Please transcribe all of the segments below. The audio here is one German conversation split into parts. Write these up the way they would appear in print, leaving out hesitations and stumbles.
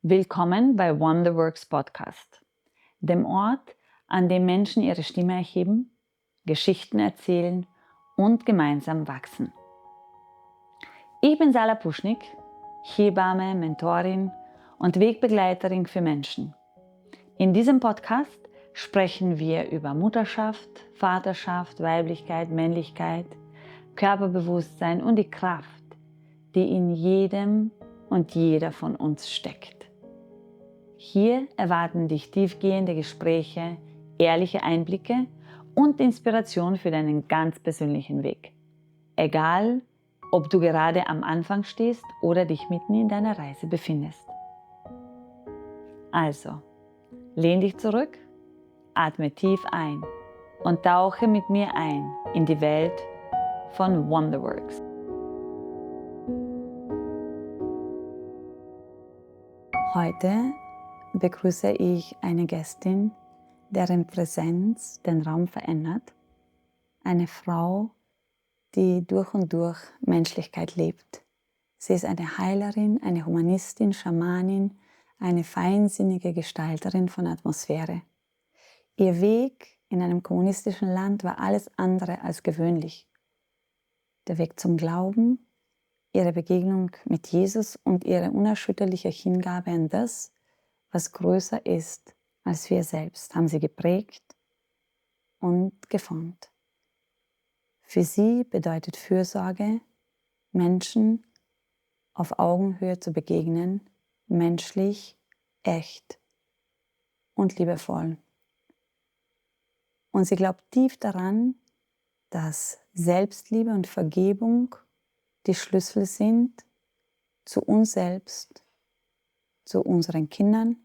Willkommen bei Wonderworks Podcast, dem Ort, an dem Menschen ihre Stimme erheben, Geschichten erzählen und gemeinsam wachsen. Ich bin Sala Puschnik, Hebamme, Mentorin und Wegbegleiterin für Menschen. In diesem Podcast sprechen wir über Mutterschaft, Vaterschaft, Weiblichkeit, Männlichkeit, Körperbewusstsein und die Kraft, die in jedem und jeder von uns steckt. Hier erwarten dich tiefgehende Gespräche, ehrliche Einblicke und Inspiration für deinen ganz persönlichen Weg. Egal, ob du gerade am Anfang stehst oder dich mitten in deiner Reise befindest. Also, lehn dich zurück, atme tief ein und tauche mit mir ein in die Welt von Wonderworks. Heute begrüße ich eine Gästin, deren Präsenz den Raum verändert. Eine Frau, die durch und durch Menschlichkeit lebt. Sie ist eine Heilerin, eine Humanistin, Schamanin, eine feinsinnige Gestalterin von Atmosphäre. Ihr Weg in einem kommunistischen Land war alles andere als gewöhnlich. Der Weg zum Glauben, ihre Begegnung mit Jesus und ihre unerschütterliche Hingabe an das, was größer ist als wir selbst, haben sie geprägt und geformt. Für sie bedeutet Fürsorge, Menschen auf Augenhöhe zu begegnen, menschlich, echt und liebevoll. Und sie glaubt tief daran, dass Selbstliebe und Vergebung die Schlüssel sind zu uns selbst, zu unseren Kindern,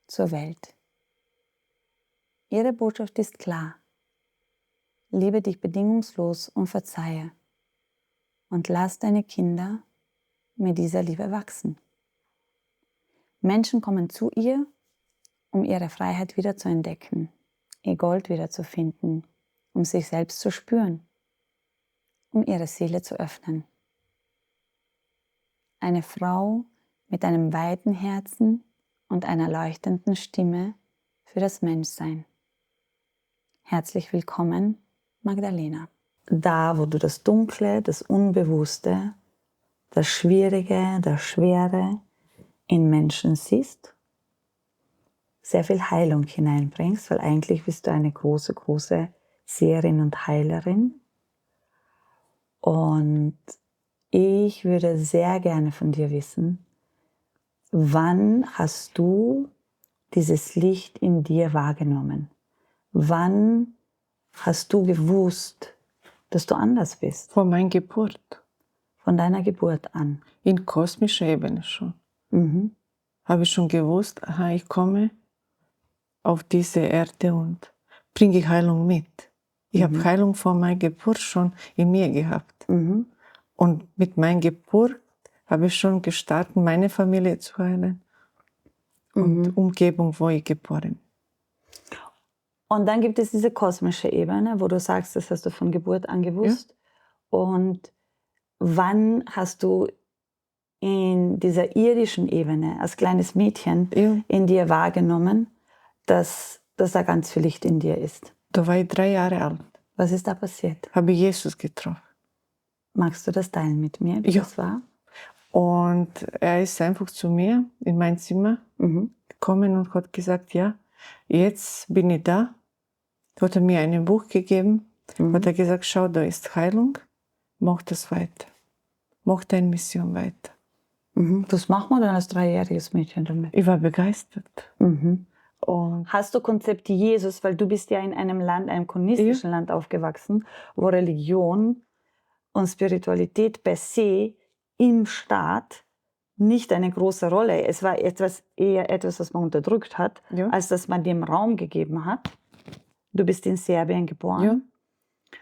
zur Welt. Ihre Botschaft ist klar. Liebe dich bedingungslos und verzeihe und lass deine Kinder mit dieser Liebe wachsen. Menschen kommen zu ihr, um ihre Freiheit wieder zu entdecken, ihr Gold wiederzufinden, um sich selbst zu spüren, um ihre Seele zu öffnen. Eine Frau mit einem weiten Herzen und einer leuchtenden Stimme für das Menschsein. Herzlich willkommen, Magdalena. Da, wo du das Dunkle, das Unbewusste, das Schwierige, das Schwere in Menschen siehst, sehr viel Heilung hineinbringst, weil eigentlich bist du eine große, große Seherin und Heilerin. Und ich würde sehr gerne von dir wissen, wann hast du dieses Licht in dir wahrgenommen? Wann hast du gewusst, dass du anders bist? Von meiner Geburt. Von deiner Geburt an? In kosmischer Ebene schon. Habe ich schon gewusst, aha, ich komme auf diese Erde und bringe Heilung mit. Ich habe Heilung von meiner Geburt schon in mir gehabt. Und mit meiner Geburt habe ich schon gestartet, meine Familie zu heilen und Umgebung, wo ich geboren bin. Und dann gibt es diese kosmische Ebene, wo du sagst, das hast du von Geburt an gewusst. Ja. Und wann hast du in dieser irdischen Ebene als kleines Mädchen in dir wahrgenommen, dass da ganz viel Licht in dir ist? Da war ich 3 Jahre alt. Was ist da passiert? Habe ich Jesus getroffen. Magst du das teilen mit mir, wie das war? Und er ist einfach zu mir in mein Zimmer gekommen und hat gesagt, ja, jetzt bin ich da. Hat er mir ein Buch gegeben, hat er gesagt, schau, da ist Heilung, mach das weiter. Mach deine Mission weiter. Was macht man dann als 3-jähriges Mädchen damit? Ich war begeistert. Und hast du Konzept Jesus, weil du bist ja in einem Land, einem kommunistischen Land aufgewachsen, wo Religion und Spiritualität per se im Staat nicht eine große Rolle. Es war eher etwas, was man unterdrückt hat, als dass man dem Raum gegeben hat. Du bist in Serbien geboren. Ja.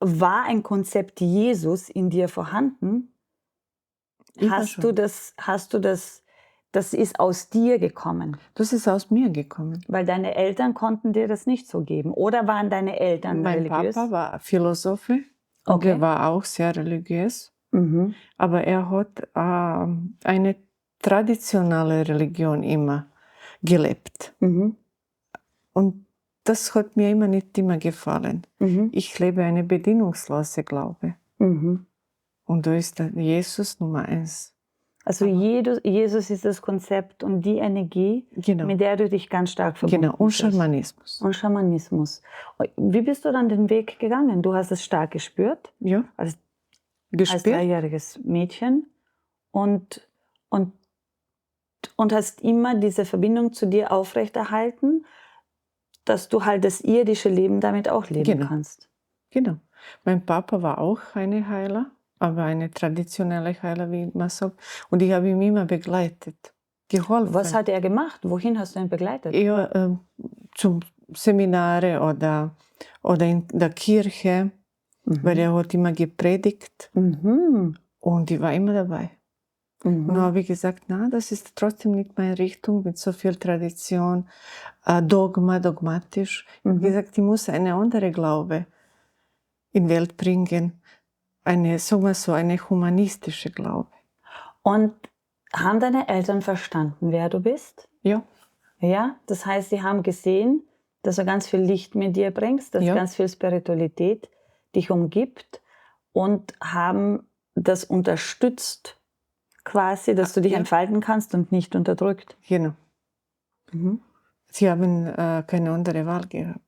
War ein Konzept Jesus in dir vorhanden? Hast du das, das ist aus dir gekommen? Das ist aus mir gekommen. Weil deine Eltern konnten dir das nicht so geben. Oder waren deine Eltern religiös? Mein Papa war Philosoph und er war auch sehr religiös. Aber er hat eine traditionelle Religion immer gelebt. Und das hat mir nicht immer gefallen. Ich lebe eine bedingungslose Glaube. Und da ist der Jesus Nummer 1. Also Jesus ist das Konzept und die Energie, mit der du dich ganz stark verbunden und Schamanismus. Und Schamanismus. Wie bist du dann den Weg gegangen? Du hast es stark gespürt. Ja, als 3-jähriges Mädchen und hast immer diese Verbindung zu dir aufrechterhalten, dass du halt das irdische Leben damit auch leben kannst. Genau. Mein Papa war auch ein Heiler, aber eine traditionelle Heiler, wie man sagt. Und ich habe ihn immer begleitet, geholfen. Was hat er gemacht? Wohin hast du ihn begleitet? Ja, zum Seminare oder in der Kirche, weil er hat immer gepredigt. Und ich war immer dabei. Und dann habe ich gesagt, na, das ist trotzdem nicht meine Richtung, mit so viel Tradition, dogmatisch. Ich habe gesagt, ich muss eine andere Glaube in die Welt bringen, eine humanistische Glaube. Und haben deine Eltern verstanden, wer du bist? Ja. Ja, das heißt, sie haben gesehen, dass du ganz viel Licht mit dir bringst, dass ganz viel Spiritualität dich umgibt und haben das unterstützt, quasi, dass du dich entfalten kannst und nicht unterdrückt. Genau. Sie haben keine andere Wahl gehabt.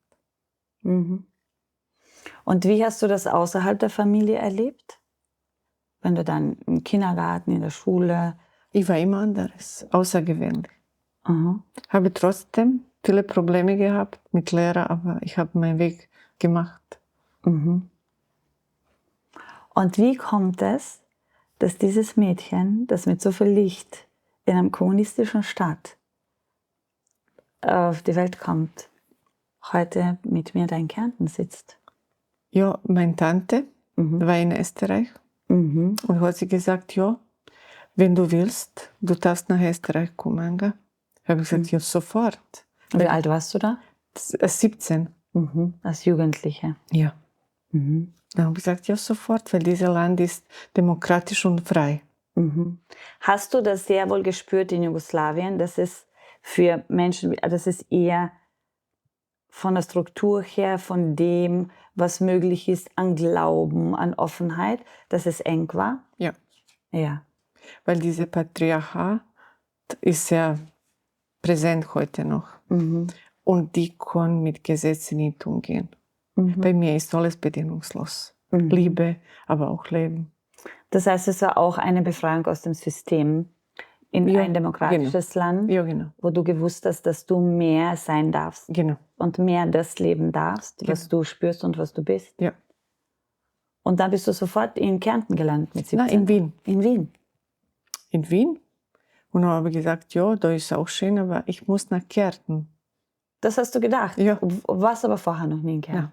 Und wie hast du das außerhalb der Familie erlebt? Wenn du dann im Kindergarten, in der Schule... Ich war immer anderes, außergewöhnlich. Habe trotzdem viele Probleme gehabt mit Lehrern, aber ich habe meinen Weg gemacht. Und wie kommt es, dass dieses Mädchen, das mit so viel Licht in einem kommunistischen Staat auf die Welt kommt, heute mit mir da in Kärnten sitzt? Ja, meine Tante war in Österreich und hat sie gesagt, ja, wenn du willst, du darfst nach Österreich kommen. Gell? Habe ich gesagt, ja, sofort. Wie alt warst du da? 17. Als Jugendliche? Ja. Dann habe ich gesagt, ja, sofort, weil dieses Land ist demokratisch und frei. Hast du das sehr wohl gespürt in Jugoslawien, dass es für Menschen, dass es eher von der Struktur her, von dem, was möglich ist, an Glauben, an Offenheit, dass es eng war? Ja. Ja. Weil diese Patriarchat ist sehr präsent heute noch. Und die können mit Gesetzen nicht umgehen. Bei mir ist alles bedingungslos. Liebe, aber auch Leben. Das heißt, es war auch eine Befreiung aus dem System in ein demokratisches Land, wo du gewusst hast, dass du mehr sein darfst und mehr das leben darfst, was du spürst und was du bist. Ja. Und dann bist du sofort in Kärnten gelandet mit 17? Nein, in Wien. In Wien? In Wien. Und dann habe ich gesagt, ja, da ist auch schön, aber ich muss nach Kärnten. Das hast du gedacht? Ja. Warst aber vorher noch nie in Kärnten? Ja.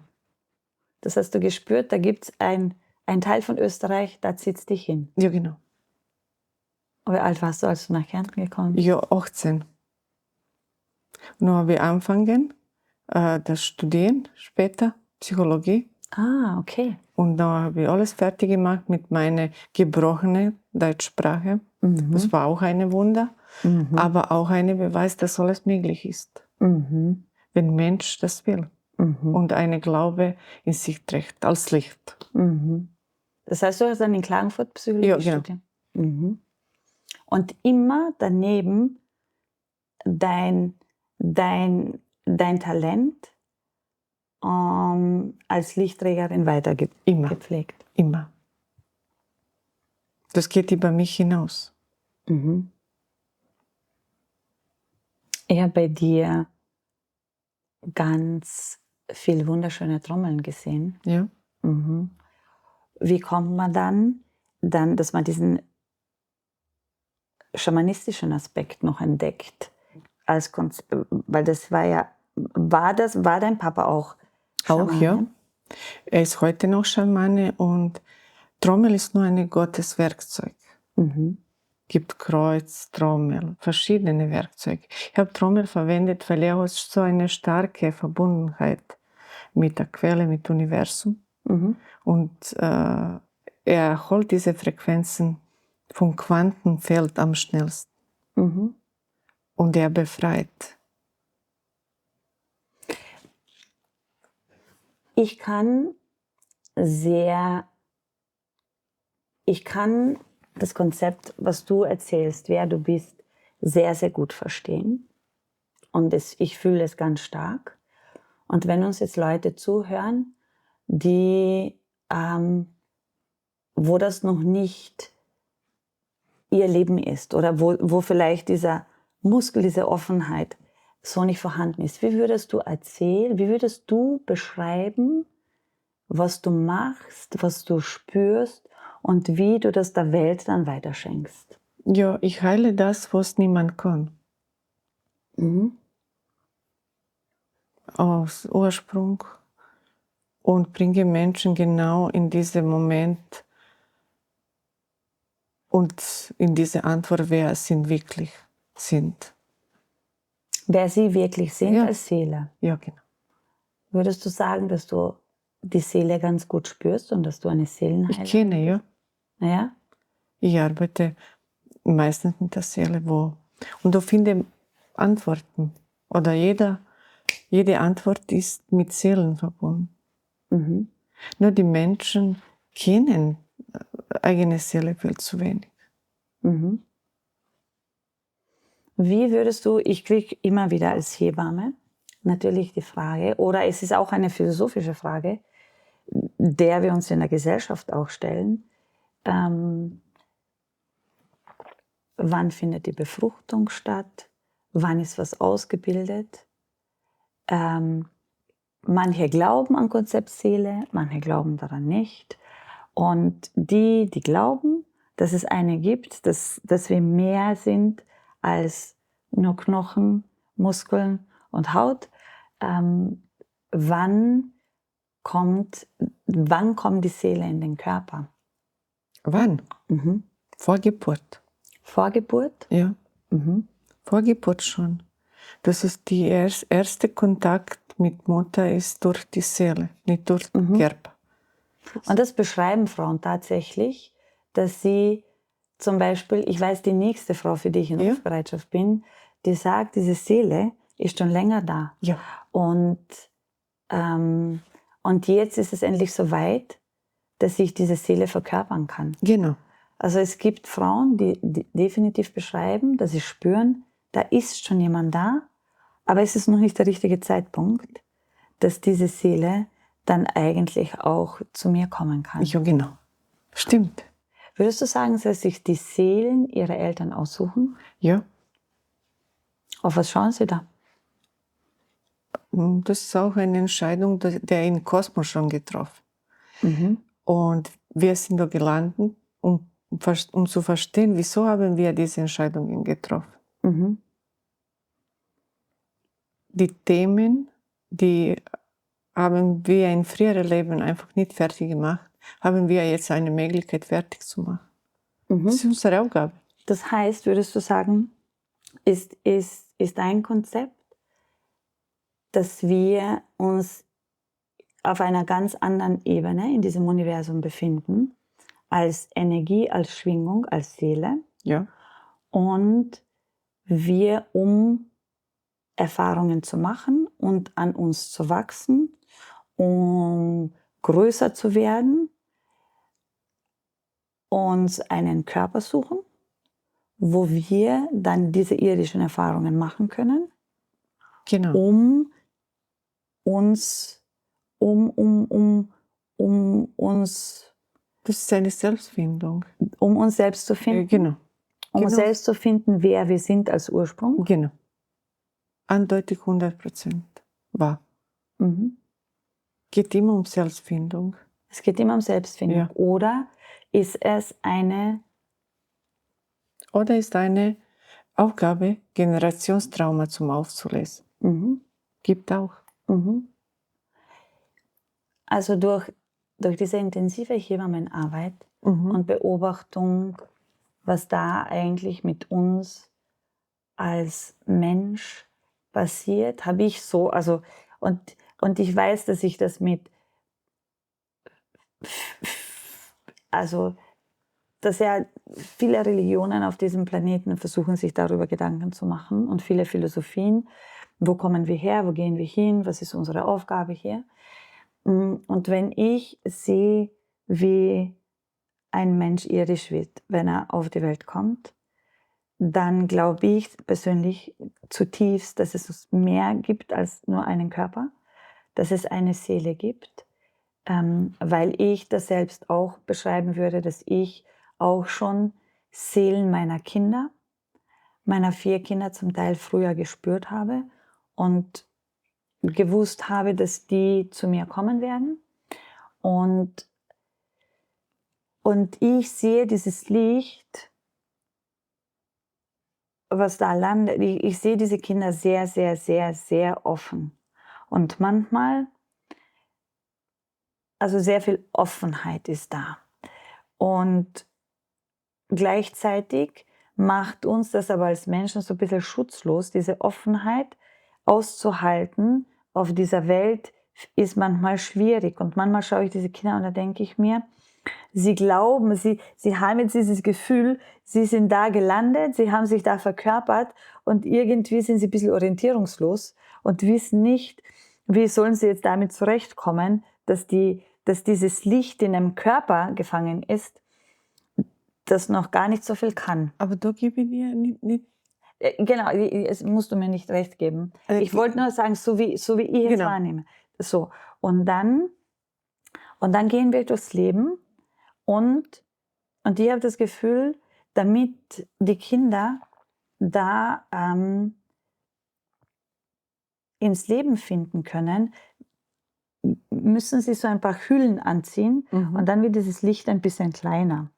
Das hast du gespürt, da gibt es ein Teil von Österreich, da zieht es dich hin. Ja, genau. Wie alt warst du, als du nach Kärnten gekommen bist? Ja, 18. Und dann habe ich angefangen, das Studieren später, Psychologie. Ah, okay. Und dann habe ich alles fertig gemacht mit meiner gebrochenen Deutschsprache. Das war auch ein Wunder, aber auch ein Beweis, dass alles möglich ist. Wenn Mensch das will und eine Glaube in sich trägt, als Licht. Das heißt, du hast dann in Klagenfurt Psychologie studiert? Und immer daneben dein Talent als Lichtträgerin weitergepflegt. Immer. Das geht über mich hinaus. Ich habe bei dir ganz viel wunderschöne Trommeln gesehen. Ja. Wie kommt man dann, dass man diesen schamanistischen Aspekt noch entdeckt? Weil das war dein Papa auch Schamane? Auch, ja. Er ist heute noch Schamane und Trommel ist nur ein Gotteswerkzeug. Gibt Kreuz, Trommel, verschiedene Werkzeuge. Ich habe Trommel verwendet, weil er hat so eine starke Verbundenheit mit der Quelle, mit dem Universum. Und er holt diese Frequenzen vom Quantenfeld am schnellsten. Und er befreit. Ich kann das Konzept, was du erzählst, wer du bist, sehr, sehr gut verstehen. Und ich fühle es ganz stark. Und wenn uns jetzt Leute zuhören, die, wo das noch nicht ihr Leben ist oder wo vielleicht dieser Muskel, diese Offenheit so nicht vorhanden ist, wie würdest du beschreiben, was du machst, was du spürst und wie du das der Welt dann weiterschenkst? Ja, ich heile das, was niemand kann. Aus Ursprung und bringe Menschen genau in diesen Moment und in diese Antwort, wer sie wirklich sind. Wer sie wirklich sind Ja. als Seele. Ja, genau. Würdest du sagen, dass du die Seele ganz gut spürst und dass du eine Seelenheilerin Ich kenne, ja. Ja? Ich arbeite meistens mit der Seele, und du findest Antworten. Oder jede Antwort ist mit Seelen verbunden. Nur die Menschen kennen eigene Seele viel zu wenig. Wie würdest du, ich kriege immer wieder als Hebamme natürlich die Frage, oder es ist auch eine philosophische Frage, der wir uns in der Gesellschaft auch stellen, wann findet die Befruchtung statt, wann ist was ausgebildet. Manche glauben an Konzept Seele, manche glauben daran nicht. Und die glauben, dass es eine gibt, dass wir mehr sind als nur Knochen, Muskeln und Haut. Wann kommt die Seele in den Körper? Wann? Vor Geburt. Vor Geburt? Ja. Vor Geburt schon. Das ist der erste Kontakt mit Mutter ist durch die Seele, nicht durch den Körper. Und das beschreiben Frauen tatsächlich, dass sie zum Beispiel, ich weiß, die nächste Frau, für die ich in Rufbereitschaft bin, die sagt, diese Seele ist schon länger da. Ja. Und jetzt ist es endlich so weit, dass ich diese Seele verkörpern kann. Genau. Also es gibt Frauen, die definitiv beschreiben, dass sie spüren, da ist schon jemand da, aber es ist noch nicht der richtige Zeitpunkt, dass diese Seele dann eigentlich auch zu mir kommen kann. Ja, genau. Stimmt. Würdest du sagen, dass sich die Seelen ihrer Eltern aussuchen? Ja. Auf was schauen sie da? Das ist auch eine Entscheidung, der im Kosmos schon getroffen. Und wir sind da gelandet, um zu verstehen, wieso haben wir diese Entscheidungen getroffen. Die Themen, die haben wir in früheren Leben einfach nicht fertig gemacht, haben wir jetzt eine Möglichkeit, fertig zu machen. Das ist unsere Aufgabe. Das heißt, würdest du sagen, ist ein Konzept, dass wir uns auf einer ganz anderen Ebene in diesem Universum befinden, als Energie, als Schwingung, als Seele. Ja. Und wir, um Erfahrungen zu machen und an uns zu wachsen, um größer zu werden, uns einen Körper suchen, wo wir dann diese irdischen Erfahrungen machen können, Genau. um uns Das ist eine Selbstfindung. Um uns selbst zu finden. Genau. Um uns selbst zu finden, wer wir sind als Ursprung. Genau. Eindeutig 100% wahr. Geht immer um Selbstfindung. Es geht immer um Selbstfindung. Ja. Oder ist es eine Aufgabe, Generationstrauma zum Aufzulösen. Gibt auch. Also durch diese intensive Hebammenarbeit und Beobachtung, was da eigentlich mit uns als Mensch passiert, habe ich so, also und ich weiß, dass ich das mit dass ja viele Religionen auf diesem Planeten versuchen, sich darüber Gedanken zu machen und viele Philosophien. Wo kommen wir her? Wo gehen wir hin? Was ist unsere Aufgabe hier? Und wenn ich sehe, wie ein Mensch irdisch wird, wenn er auf die Welt kommt, dann glaube ich persönlich zutiefst, dass es mehr gibt als nur einen Körper, dass es eine Seele gibt, weil ich das selbst auch beschreiben würde, dass ich auch schon Seelen meiner Kinder, meiner 4 Kinder zum Teil früher gespürt habe und gewusst habe, dass die zu mir kommen werden. Und ich sehe dieses Licht, was da landet. Ich sehe diese Kinder sehr, sehr, sehr, sehr offen. Und manchmal, also sehr viel Offenheit ist da. Und gleichzeitig macht uns das aber als Menschen so ein bisschen schutzlos, diese Offenheit auszuhalten auf dieser Welt ist manchmal schwierig. Und manchmal schaue ich diese Kinder und da denke ich mir, sie glauben, sie haben jetzt dieses Gefühl, sie sind da gelandet, sie haben sich da verkörpert und irgendwie sind sie ein bisschen orientierungslos und wissen nicht, wie sollen sie jetzt damit zurechtkommen, dass dieses Licht in einem Körper gefangen ist, das noch gar nicht so viel kann. Aber da gebe ich dir nicht. Genau, es musst du mir nicht recht geben. Ich wollte nur sagen, so wie ich es wahrnehme. So. Und dann gehen wir durchs Leben und ich habe das Gefühl, damit die Kinder da ins Leben finden können, müssen sie so ein paar Hüllen anziehen und dann wird dieses Licht ein bisschen kleiner.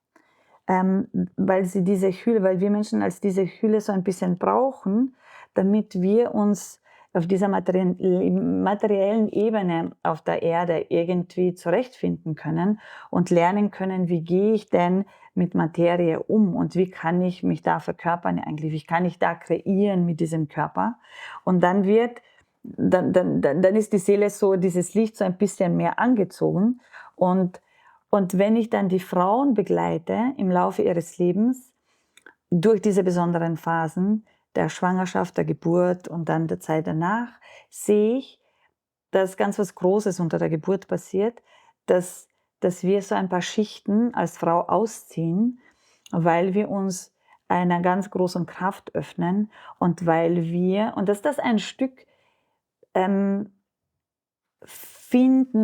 Weil wir Menschen als diese Hülle so ein bisschen brauchen, damit wir uns auf dieser materiellen Ebene auf der Erde irgendwie zurechtfinden können und lernen können, wie gehe ich denn mit Materie um und wie kann ich mich da verkörpern eigentlich, wie kann ich da kreieren mit diesem Körper. Und dann ist die Seele so, dieses Licht so ein bisschen mehr angezogen und wenn ich dann die Frauen begleite im Laufe ihres Lebens durch diese besonderen Phasen der Schwangerschaft, der Geburt und dann der Zeit danach, sehe ich, dass ganz was Großes unter der Geburt passiert, dass wir so ein paar Schichten als Frau ausziehen, weil wir uns einer ganz großen Kraft öffnen und dass das ein Stück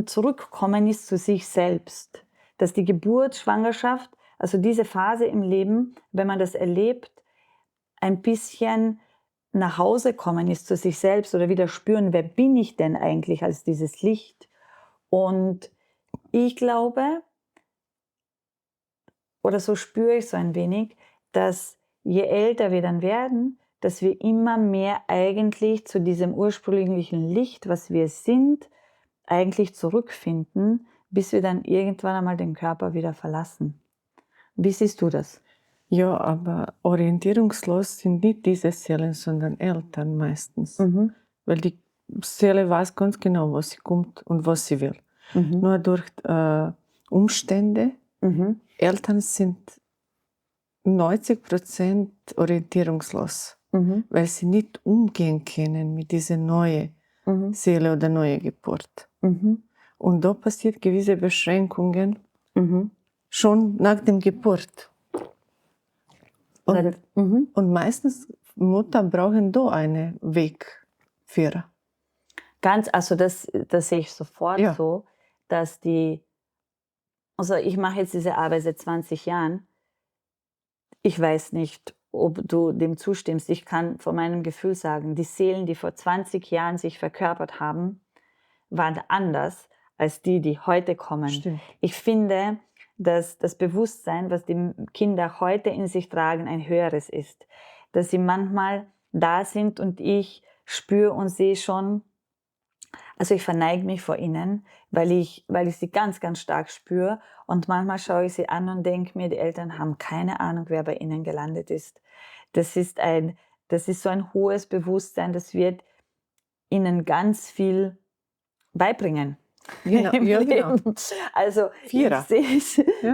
zurückkommen ist zu sich selbst. Dass die Geburt, Schwangerschaft, also diese Phase im Leben, wenn man das erlebt, ein bisschen nach Hause kommen ist zu sich selbst oder wieder spüren, wer bin ich denn eigentlich als dieses Licht? Und ich glaube, oder so spüre ich so ein wenig, dass je älter wir dann werden, dass wir immer mehr eigentlich zu diesem ursprünglichen Licht, was wir sind, eigentlich zurückfinden, bis wir dann irgendwann einmal den Körper wieder verlassen. Wie siehst du das? Ja, aber orientierungslos sind nicht diese Seelen, sondern Eltern meistens. Weil die Seele weiß ganz genau, was sie kommt und was sie will. Nur durch Umstände, Eltern sind 90% orientierungslos, weil sie nicht umgehen können mit dieser neuen Seele oder neuen Geburt. Und da passiert gewisse Beschränkungen schon nach der Geburt. Und meistens Mutter brauchen da einen Wegführer. Also das sehe ich sofort so, dass also ich mache jetzt diese Arbeit seit 20 Jahren. Ich weiß nicht, ob du dem zustimmst. Ich kann von meinem Gefühl sagen, die Seelen, die vor 20 Jahren sich verkörpert haben, waren anders als die heute kommen. Stimmt. Ich finde, dass das Bewusstsein, was die Kinder heute in sich tragen, ein höheres ist. Dass sie manchmal da sind und ich spüre und sehe schon, also ich verneige mich vor ihnen, weil ich sie ganz, ganz stark spüre und manchmal schaue ich sie an und denke mir, die Eltern haben keine Ahnung, wer bei ihnen gelandet ist. Das ist so ein hohes Bewusstsein, das wird ihnen ganz viel beibringen. Genau, ja, genau. Also Vierer.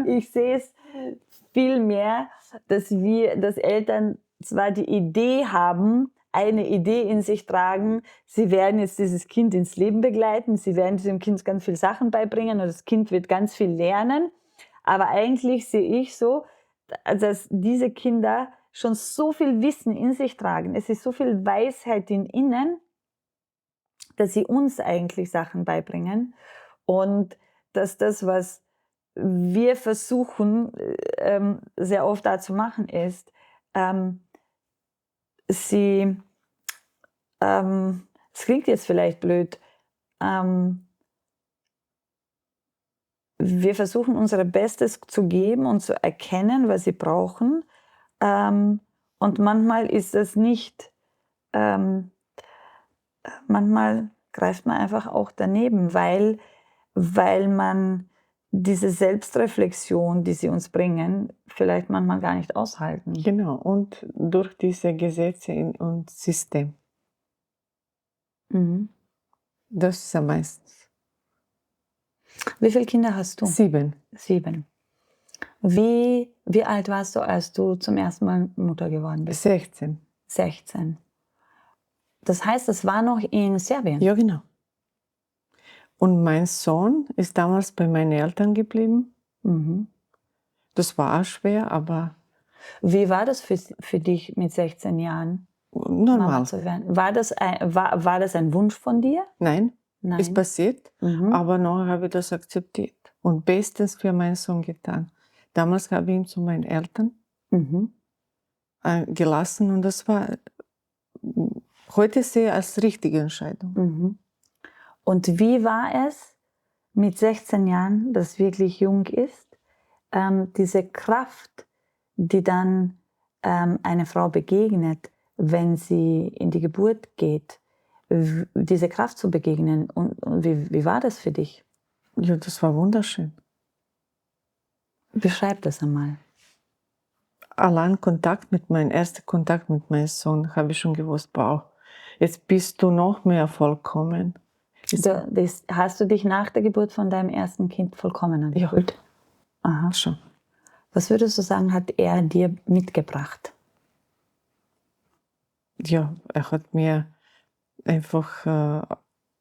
ich sehe es viel mehr, dass Eltern zwar die Idee haben, eine Idee in sich tragen, sie werden jetzt dieses Kind ins Leben begleiten, sie werden diesem Kind ganz viele Sachen beibringen und das Kind wird ganz viel lernen. Aber eigentlich sehe ich so, dass diese Kinder schon so viel Wissen in sich tragen. Es ist so viel Weisheit in ihnen, dass sie uns eigentlich Sachen beibringen. Und dass das, was wir versuchen, sehr oft da zu machen, ist, es klingt jetzt vielleicht blöd, wir versuchen unser Bestes zu geben und zu erkennen, was sie brauchen. Und manchmal ist das nicht, manchmal greift man einfach auch daneben, weil man diese Selbstreflexion, die sie uns bringen, vielleicht manchmal gar nicht aushalten. Genau, und durch diese Gesetze und System. Mhm. Das ist am meisten. Wie viele Kinder hast du? 7. 7. Wie alt warst du, als du zum ersten Mal Mutter geworden bist? 16. 16. Das heißt, das war noch in Serbien? Ja, genau. Und mein Sohn ist damals bei meinen Eltern geblieben. Mhm. Das war auch schwer, aber Wie war das für dich mit 16 Jahren, normal. Mama zu werden? War das ein Wunsch von dir? Nein, Nein. ist passiert, aber nachher habe ich das akzeptiert und bestens für meinen Sohn getan. Damals habe ich ihn zu meinen Eltern gelassen und das war heute sehe ich als richtige Entscheidung. Und wie war es mit 16 Jahren, das wirklich jung ist, diese Kraft, die dann einer Frau begegnet, wenn sie in die Geburt geht, diese Kraft zu begegnen? Und wie war das für dich? Ja, das war wunderschön. Beschreib das einmal. Allein erster Kontakt mit meinem Sohn, habe ich schon gewusst, wow, jetzt bist du noch mehr vollkommen. Hast du dich nach der Geburt von deinem ersten Kind vollkommen gefühlt? Ja, aha. Schon. Was würdest du sagen, hat er dir mitgebracht? Ja, er hat mir einfach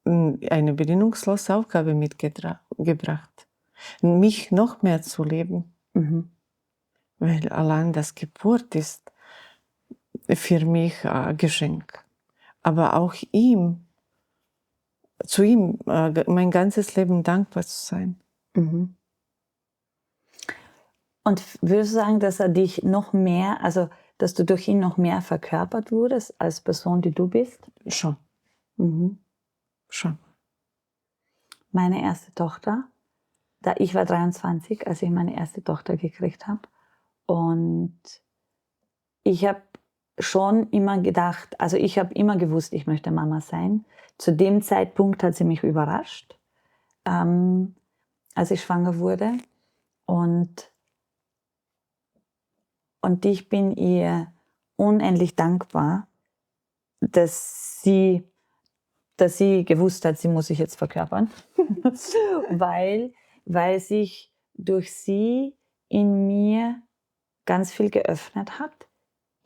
eine bedingungslose Aufgabe mitgebracht, mich noch mehr zu leben. Weil allein das Geburt ist für mich ein Geschenk. Aber auch zu ihm mein ganzes Leben dankbar zu sein. Und würdest du sagen, dass er dich noch mehr, also dass du durch ihn noch mehr verkörpert wurdest als Person, die du bist? Schon. Schon. Meine erste Tochter, ich war 23, als ich meine erste Tochter gekriegt habe. Und ich habe schon immer gedacht, also ich habe immer gewusst, ich möchte Mama sein. Zu dem Zeitpunkt hat sie mich überrascht, als ich schwanger wurde. Und ich bin ihr unendlich dankbar, dass sie gewusst hat, sie muss sich jetzt verkörpern, weil sich durch sie in mir ganz viel geöffnet hat.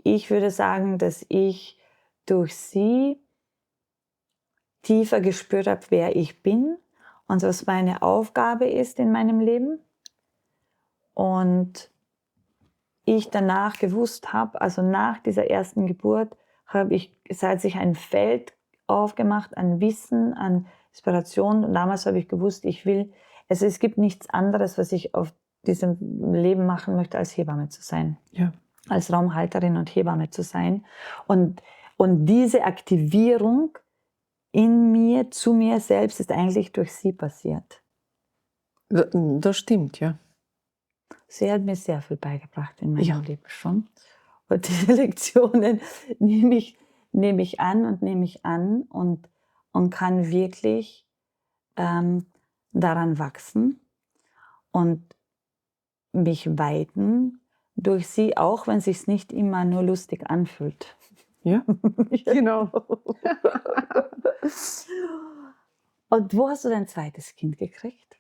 Ich würde sagen, dass ich durch sie tiefer gespürt habe, wer ich bin und was meine Aufgabe ist in meinem Leben. Und ich danach gewusst habe, also nach dieser ersten Geburt, hat sich ein Feld aufgemacht an Wissen, an Inspiration. Und damals habe ich gewusst, es gibt nichts anderes, was ich auf diesem Leben machen möchte, als Hebamme zu sein. Ja. Als Raumhalterin und Hebamme zu sein. Und diese Aktivierung in mir, zu mir selbst, ist eigentlich durch sie passiert. Das stimmt, ja. Sie hat mir sehr viel beigebracht in meinem Leben schon. Und diese Lektionen nehme ich an und kann wirklich daran wachsen und mich weiten durch sie, auch wenn es sich nicht immer nur lustig anfühlt. Ja, genau. Und wo hast du dein zweites Kind gekriegt?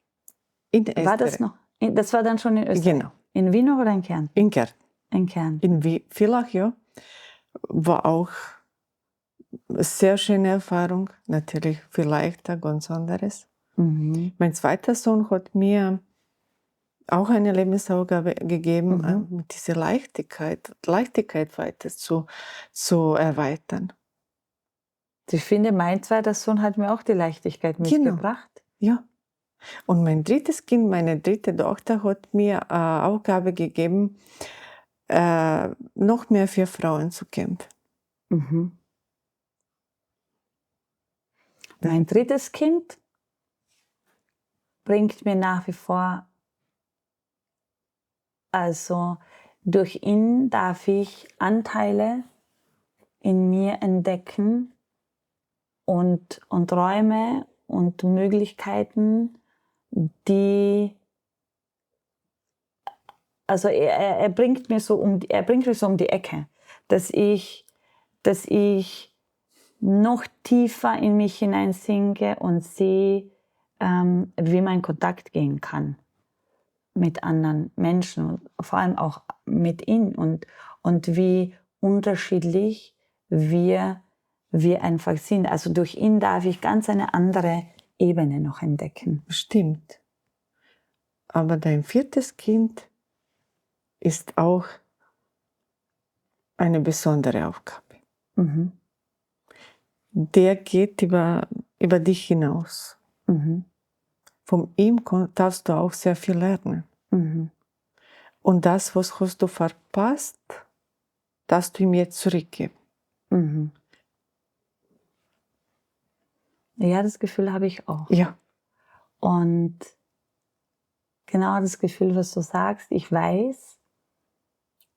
In Österreich. War das noch Das war dann schon in Österreich? Genau. In Wien oder in Kärnten? In Kärnten. In Kärnten. In Villach, ja. War auch eine sehr schöne Erfahrung. Natürlich vielleicht ganz anderes. Mein zweiter Sohn hat mir auch eine Lebensaufgabe gegeben, mit dieser Leichtigkeit weiter zu erweitern. Ich finde, mein zweiter Sohn hat mir auch die Leichtigkeit mitgebracht. Ja. Und mein drittes Kind, meine dritte Tochter, hat mir Aufgabe gegeben, noch mehr für Frauen zu kämpfen. Mein drittes Kind bringt mir nach wie vor, also durch ihn darf ich Anteile in mir entdecken und Räume und Möglichkeiten, die, also er bringt mich so um die Ecke, dass ich noch tiefer in mich hineinsinke und sehe, wie mein Kontakt gehen kann mit anderen Menschen und vor allem auch mit ihm und wie unterschiedlich wir einfach sind. Also durch ihn darf ich ganz eine andere Ebene noch entdecken. Stimmt. Aber dein viertes Kind ist auch eine besondere Aufgabe. Der geht über dich hinaus. Von ihm darfst du auch sehr viel lernen. Und das, was hast du verpasst, darfst du ihm jetzt zurückgeben. Ja, das Gefühl habe ich auch. Ja. Und genau das Gefühl, was du sagst, ich weiß,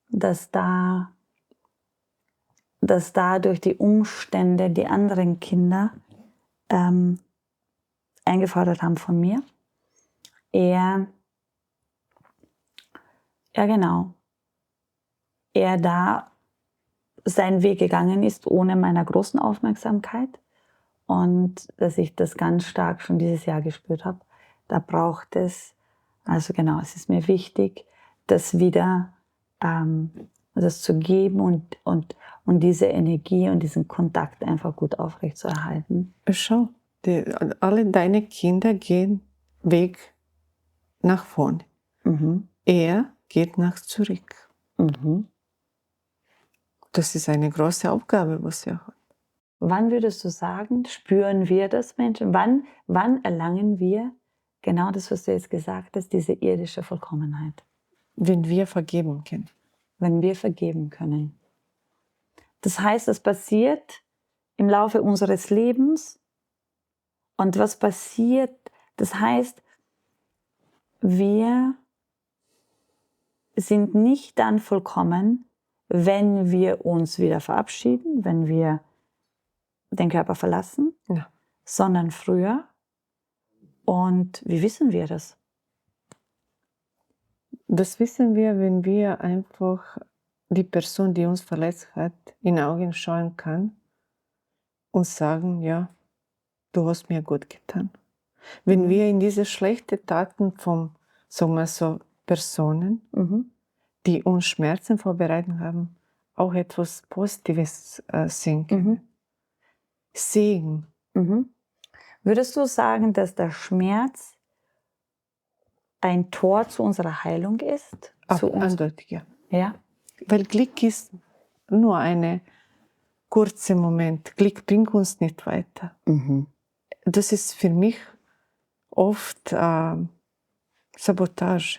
dass da durch die Umstände die anderen Kinder eingefordert haben von mir. Er da seinen Weg gegangen ist, ohne meiner großen Aufmerksamkeit. Und dass ich das ganz stark schon dieses Jahr gespürt habe. Da braucht es, also genau, es ist mir wichtig, das wieder, das zu geben und diese Energie und diesen Kontakt einfach gut aufrechtzuerhalten. Schau, alle deine Kinder gehen Weg nach vorne. Er geht nach zurück. Das ist eine große Aufgabe, was er hat. Wann würdest du sagen, spüren wir das, Menschen? Wann erlangen wir genau das, was du jetzt gesagt hast, diese irdische Vollkommenheit? Wenn wir vergeben können. Wenn wir vergeben können. Das heißt, es passiert im Laufe unseres Lebens. Und was passiert? Das heißt, wir sind nicht dann vollkommen, wenn wir uns wieder verabschieden, wenn wir den Körper verlassen, sondern früher. Und wie wissen wir das? Das wissen wir, wenn wir einfach die Person, die uns verletzt hat, in die Augen schauen kann und sagen, ja, du hast mir gut getan. Wenn wir in diese schlechten Taten von, sagen wir so, Personen, die uns Schmerzen vorbereitet haben, auch etwas Positives sehen können. Segen. Würdest du sagen, dass der Schmerz ein Tor zu unserer Heilung ist? Eindeutig, ja. Ja? Weil Glück ist nur ein kurzer Moment. Glück bringt uns nicht weiter. Das ist für mich oft Sabotage,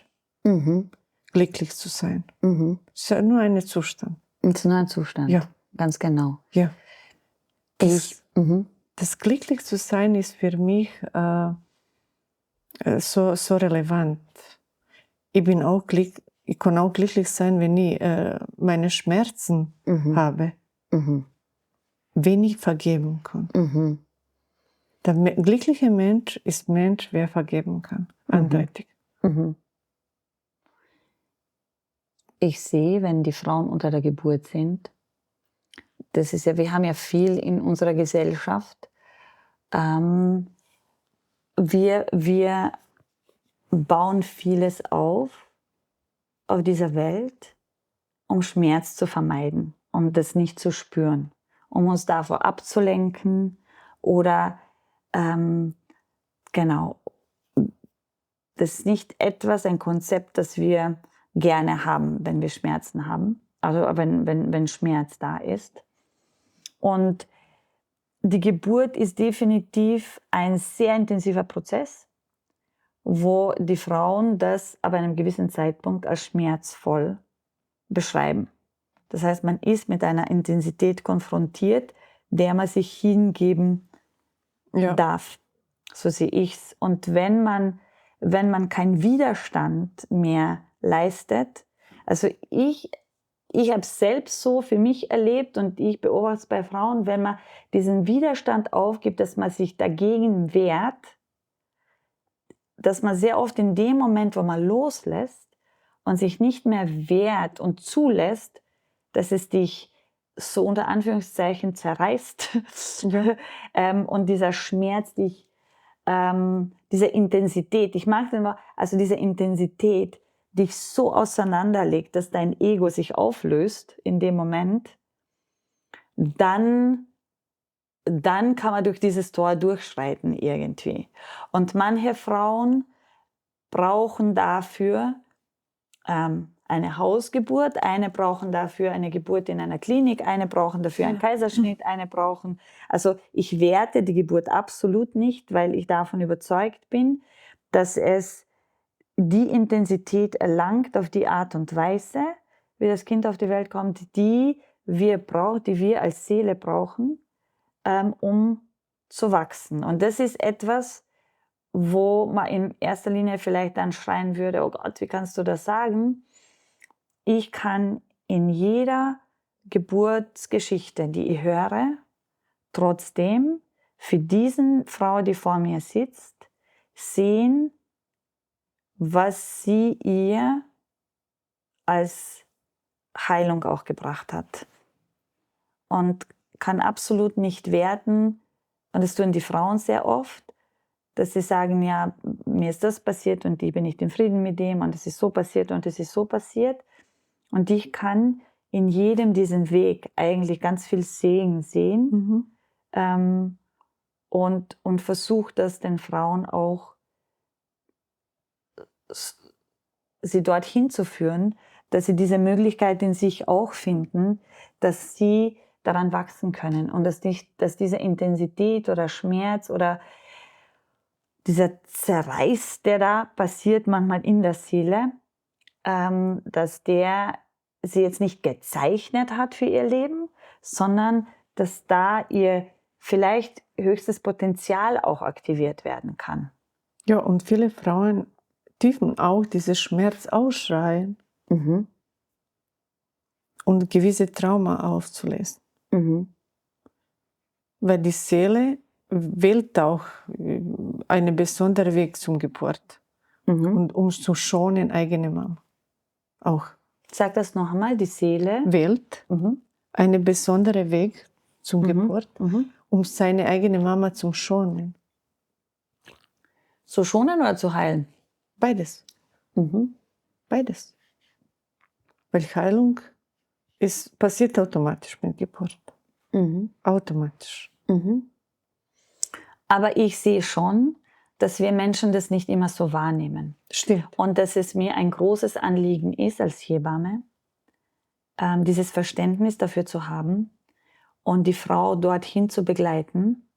glücklich zu sein. Es ist nur ein Zustand. Es ist nur ein Zustand, ja. Ganz genau. Ja. Das glücklich zu sein ist für mich so relevant. Ich kann auch glücklich sein, wenn ich meine Schmerzen habe, wenn ich vergeben kann. Der glückliche Mensch ist Mensch, wer vergeben kann. Eindeutig. Ich sehe, wenn die Frauen unter der Geburt sind, das ist ja, wir haben ja viel in unserer Gesellschaft. Wir bauen vieles auf dieser Welt, um Schmerz zu vermeiden, um das nicht zu spüren, um uns davor abzulenken oder genau, das ist nicht ein Konzept, das wir gerne haben, wenn wir Schmerzen haben, also wenn Schmerz da ist. Und die Geburt ist definitiv ein sehr intensiver Prozess, wo die Frauen das ab einem gewissen Zeitpunkt als schmerzvoll beschreiben. Das heißt, man ist mit einer Intensität konfrontiert, der man sich hingeben darf. So sehe ich es. Und wenn man keinen Widerstand mehr leistet, also ich habe es selbst so für mich erlebt und ich beobachte es bei Frauen, wenn man diesen Widerstand aufgibt, dass man sich dagegen wehrt, dass man sehr oft in dem Moment, wo man loslässt und sich nicht mehr wehrt und zulässt, dass es dich so unter Anführungszeichen zerreißt und dieser Schmerz dich, diese Intensität, ich mag es immer, also diese Intensität dich so auseinanderlegt, dass dein Ego sich auflöst in dem Moment, dann kann man durch dieses Tor durchschreiten irgendwie. Und manche Frauen brauchen dafür eine Hausgeburt, eine brauchen dafür eine Geburt in einer Klinik, eine brauchen dafür einen Kaiserschnitt, eine brauchen, also ich werte die Geburt absolut nicht, weil ich davon überzeugt bin, dass es die Intensität erlangt auf die Art und Weise, wie das Kind auf die Welt kommt, die wir als Seele brauchen, um zu wachsen. Und das ist etwas, wo man in erster Linie vielleicht dann schreien würde, oh Gott, wie kannst du das sagen? Ich kann in jeder Geburtsgeschichte, die ich höre, trotzdem für diese Frau, die vor mir sitzt, sehen, was sie ihr als Heilung auch gebracht hat. Und kann absolut nicht werten, und das tun die Frauen sehr oft, dass sie sagen, ja, mir ist das passiert und ich bin nicht in Frieden mit dem und es ist so passiert und es ist so passiert. Und ich kann in jedem diesen Weg eigentlich ganz viel Segen sehen und versuche das den Frauen auch, sie dorthin zu führen, dass sie diese Möglichkeit in sich auch finden, dass sie daran wachsen können und dass diese Intensität oder Schmerz oder dieser Zerreiß, der da passiert manchmal in der Seele, dass der sie jetzt nicht gezeichnet hat für ihr Leben, sondern dass da ihr vielleicht höchstes Potenzial auch aktiviert werden kann. Ja, und viele Frauen dürfen auch diesen Schmerz ausschreien und gewisse Trauma aufzulösen. Weil die Seele wählt auch einen besonderen Weg zum Geburt und um zu schonen eigene Mama. Auch. Sag das noch einmal, die Seele wählt einen besonderen Weg zum Geburt, um seine eigene Mama zu schonen. Zu schonen oder zu heilen? Beides. Beides. Weil Heilung passiert automatisch mit Geburt. Automatisch. Aber ich sehe schon, dass wir Menschen das nicht immer so wahrnehmen. Stimmt. Und dass es mir ein großes Anliegen ist als Hebamme, dieses Verständnis dafür zu haben und die Frau dorthin zu begleiten,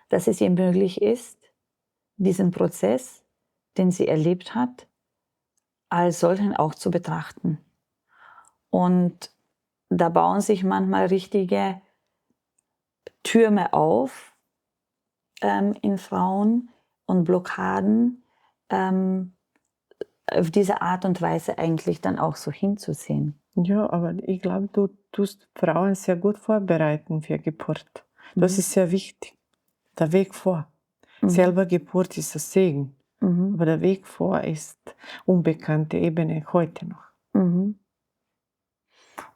dass es ihr möglich ist, diesen Prozess, den sie erlebt hat, als solchen auch zu betrachten. Und da bauen sich manchmal richtige Türme auf in Frauen und Blockaden, auf diese Art und Weise eigentlich dann auch so hinzusehen. Ja, aber ich glaube, du tust Frauen sehr gut vorbereiten für Geburt. Das ist sehr wichtig. Der Weg vor. Selber Geburt ist ein Segen, aber der Weg vor ist unbekannte Ebene heute noch.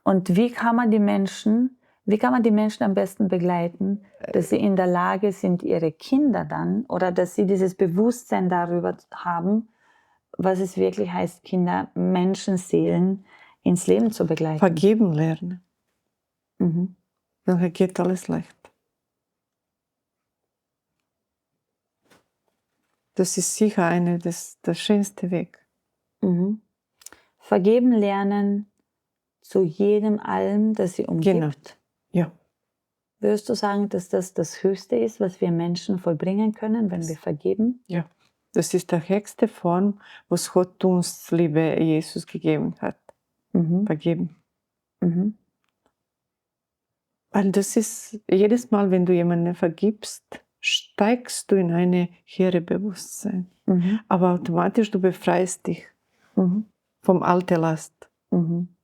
Und wie kann man die Menschen am besten begleiten, dass sie in der Lage sind, ihre Kinder dann, oder dass sie dieses Bewusstsein darüber haben, was es wirklich heißt, Kinder, Menschenseelen ins Leben zu begleiten. Vergeben lernen. Mhm. Dann geht alles leicht. Das ist sicher der schönste Weg. Mhm. Vergeben lernen zu jedem allem, das sie umgibt. Genau. Ja. Würdest du sagen, dass das das Höchste ist, was wir Menschen vollbringen können, wenn wir vergeben? Ja. Das ist die höchste Form, was Gott uns, liebe Jesus, gegeben hat. Mhm. Vergeben. Mhm. Weil das ist, jedes Mal, wenn du jemanden vergibst, steigst du in eine höhere Bewusstsein. Mhm. Aber automatisch, du befreist dich vom alten Last. Mhm.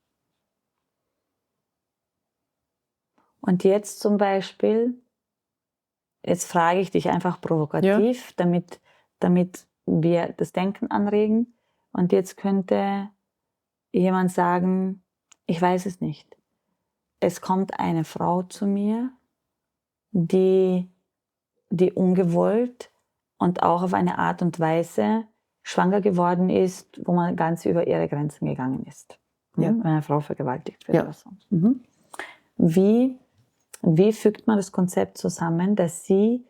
Und jetzt zum Beispiel, jetzt frage ich dich einfach provokativ, damit wir das Denken anregen. Und jetzt könnte jemand sagen, ich weiß es nicht. Es kommt eine Frau zu mir, die ungewollt und auch auf eine Art und Weise schwanger geworden ist, wo man ganz über ihre Grenzen gegangen ist. Ja. Wenn eine Frau vergewaltigt wird Ja. oder so. Wie fügt man das Konzept zusammen, dass sie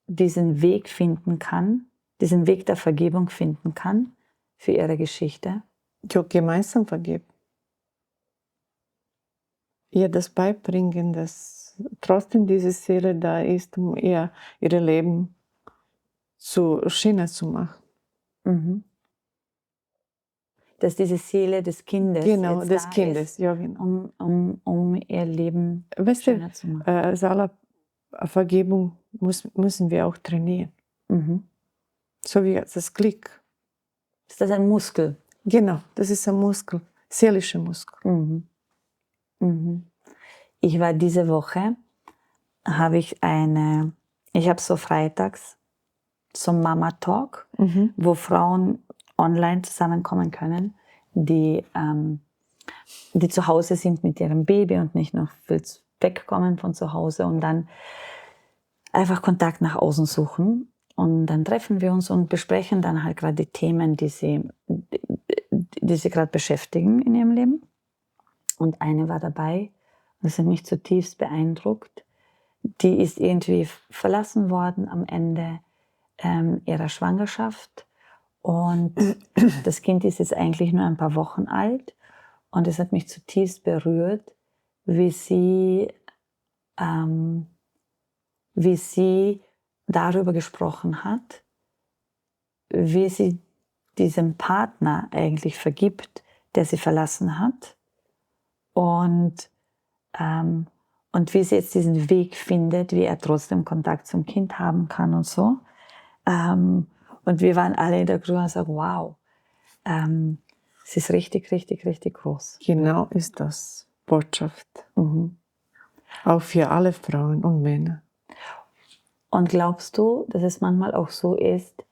diesen Weg finden kann, diesen Weg der Vergebung finden kann für ihre Geschichte? Ja, gemeinsam vergeben. Ihr das beibringen, dass trotzdem diese Seele da ist, um ihr Leben schöner zu machen. Mhm. Dass diese Seele des Kindes Genau, jetzt des da Kindes, ist, ja genau. um ihr Leben schöner zu machen. Sala, Vergebung müssen wir auch trainieren. Mhm. So wie das Glück. Ist das ein Muskel? Genau, das ist ein Muskel, seelischer Muskel. Mhm. Mhm. Ich war diese Woche, ich habe so freitags so Mama Talk, wo Frauen online zusammenkommen können, die zu Hause sind mit ihrem Baby und nicht noch wegkommen von zu Hause und dann einfach Kontakt nach außen suchen. Und dann treffen wir uns und besprechen dann halt gerade die Themen, die sie gerade beschäftigen in ihrem Leben. Und eine war dabei, das hat mich zutiefst beeindruckt. Die ist irgendwie verlassen worden am Ende ihrer Schwangerschaft. Und das Kind ist jetzt eigentlich nur ein paar Wochen alt. Und es hat mich zutiefst berührt, wie sie darüber gesprochen hat, wie sie diesem Partner eigentlich vergibt, der sie verlassen hat. Und wie sie jetzt diesen Weg findet, wie er trotzdem Kontakt zum Kind haben kann und so. Und wir waren alle in der Crew und sagen, wow, es ist richtig, richtig, richtig groß. Genau ist das Botschaft. Auch für alle Frauen und Männer. Und glaubst du, dass es manchmal auch so ist,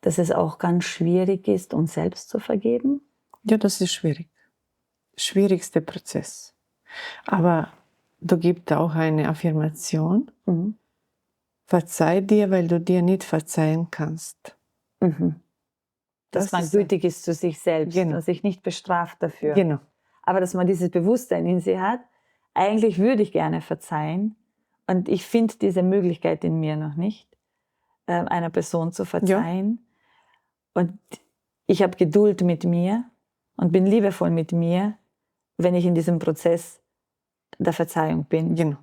dass es auch ganz schwierig ist, uns selbst zu vergeben? Ja, das ist schwierig. Schwierigster Prozess. Aber da gibt es auch eine Affirmation. Verzeih dir, weil du dir nicht verzeihen kannst. Dass man gütig ist zu sich selbst und sich nicht bestraft dafür. Genau. Aber dass man dieses Bewusstsein in sich hat, eigentlich würde ich gerne verzeihen und ich finde diese Möglichkeit in mir noch nicht, einer Person zu verzeihen. Ja. Und ich habe Geduld mit mir und bin liebevoll mit mir, wenn ich in diesem Prozess der Verzeihung bin. Genau.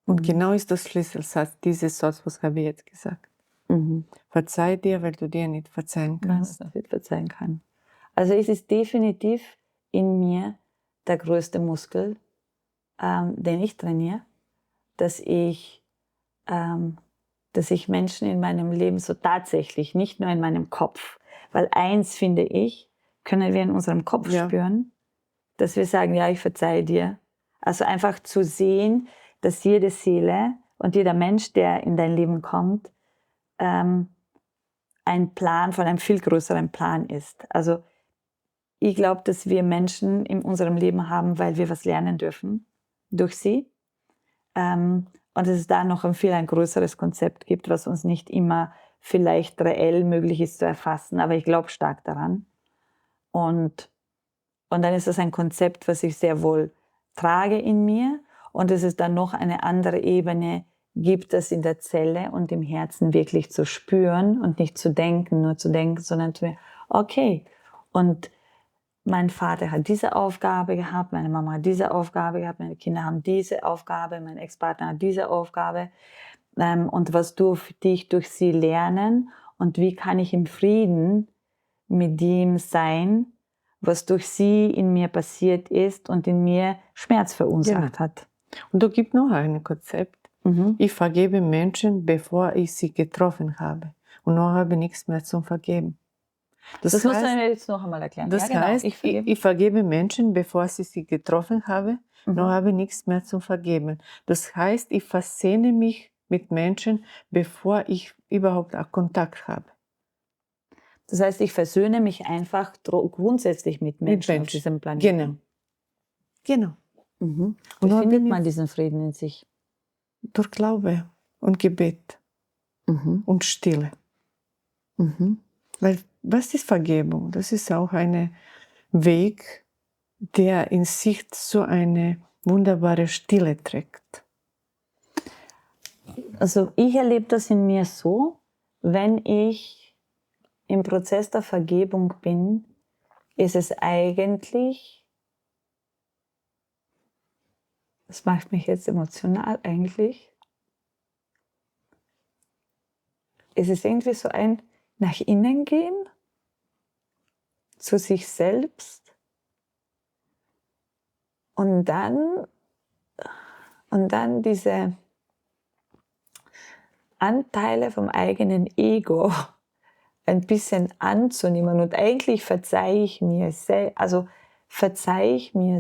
Und genau ist das Schlüsselsatz, dieses Satz, was habe ich jetzt gesagt. Verzeih dir, weil du dir nicht verzeihen kannst. Nein, nicht verzeihen kann. Also es ist definitiv in mir der größte Muskel, den ich trainiere, dass ich Menschen in meinem Leben so tatsächlich, nicht nur in meinem Kopf, weil eins finde ich, können wir in unserem Kopf spüren, dass wir sagen, ja, ich verzeihe dir. Also einfach zu sehen, dass jede Seele und jeder Mensch, der in dein Leben kommt, ein Plan von einem viel größeren Plan ist. Also ich glaube, dass wir Menschen in unserem Leben haben, weil wir was lernen dürfen durch sie. Und dass es da noch ein größeres Konzept gibt, was uns nicht immer vielleicht reell möglich ist zu erfassen. Aber ich glaube stark daran. Und dann ist das ein Konzept, was ich sehr wohl trage in mir. Und dass es dann noch eine andere Ebene gibt, das in der Zelle und im Herzen wirklich zu spüren und nicht zu denken, nur zu denken, sondern zu mir, okay. Und mein Vater hat diese Aufgabe gehabt, meine Mama hat diese Aufgabe gehabt, meine Kinder haben diese Aufgabe, mein Ex-Partner hat diese Aufgabe. Und was durfte ich durch sie lernen und wie kann ich im Frieden mit dem sein, was durch sie in mir passiert ist und in mir Schmerz verursacht hat. Und da gibt noch ein Konzept. Ich vergebe Menschen, bevor ich sie getroffen habe. Und noch habe ich nichts mehr zum Vergeben. Das heißt, musst du mir jetzt noch einmal erklären. Das heißt, ich vergebe Menschen, bevor ich sie getroffen habe. Noch habe ich nichts mehr zum Vergeben. Das heißt, ich versöhne mich mit Menschen, bevor ich überhaupt auch Kontakt habe. Das heißt, ich versöhne mich einfach grundsätzlich mit Menschen auf diesem Planeten. Genau. Und wie findet man diesen Frieden in sich? Durch Glaube und Gebet und Stille. Weil was ist Vergebung? Das ist auch ein Weg, der in sich so eine wunderbare Stille trägt. Also ich erlebe das in mir so, wenn ich im Prozess der Vergebung bin, ist es eigentlich, das macht mich jetzt emotional eigentlich, ist es irgendwie so ein nach innen gehen, zu sich selbst und dann diese Anteile vom eigenen Ego ein bisschen anzunehmen. Und eigentlich verzeihe ich mir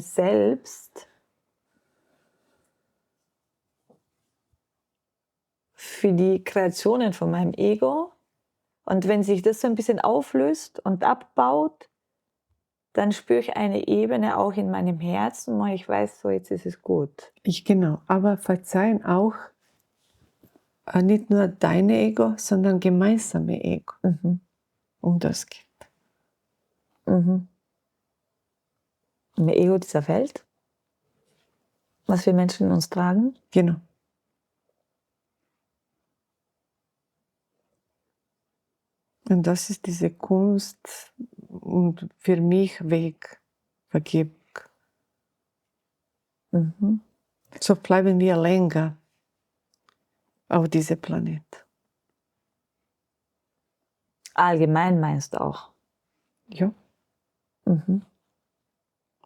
selbst für die Kreationen von meinem Ego. Und wenn sich das so ein bisschen auflöst und abbaut, dann spüre ich eine Ebene auch in meinem Herzen, wo ich weiß, so jetzt ist es gut. Genau, aber verzeihen auch nicht nur deine Ego, sondern gemeinsame Ego. Um das geht. Im Ego dieser Welt, was wir Menschen in uns tragen. Genau. Und das ist diese Kunst und für mich Weg, Vergebung. So bleiben wir länger auf diesem Planet. Allgemein meinst du auch? Ja.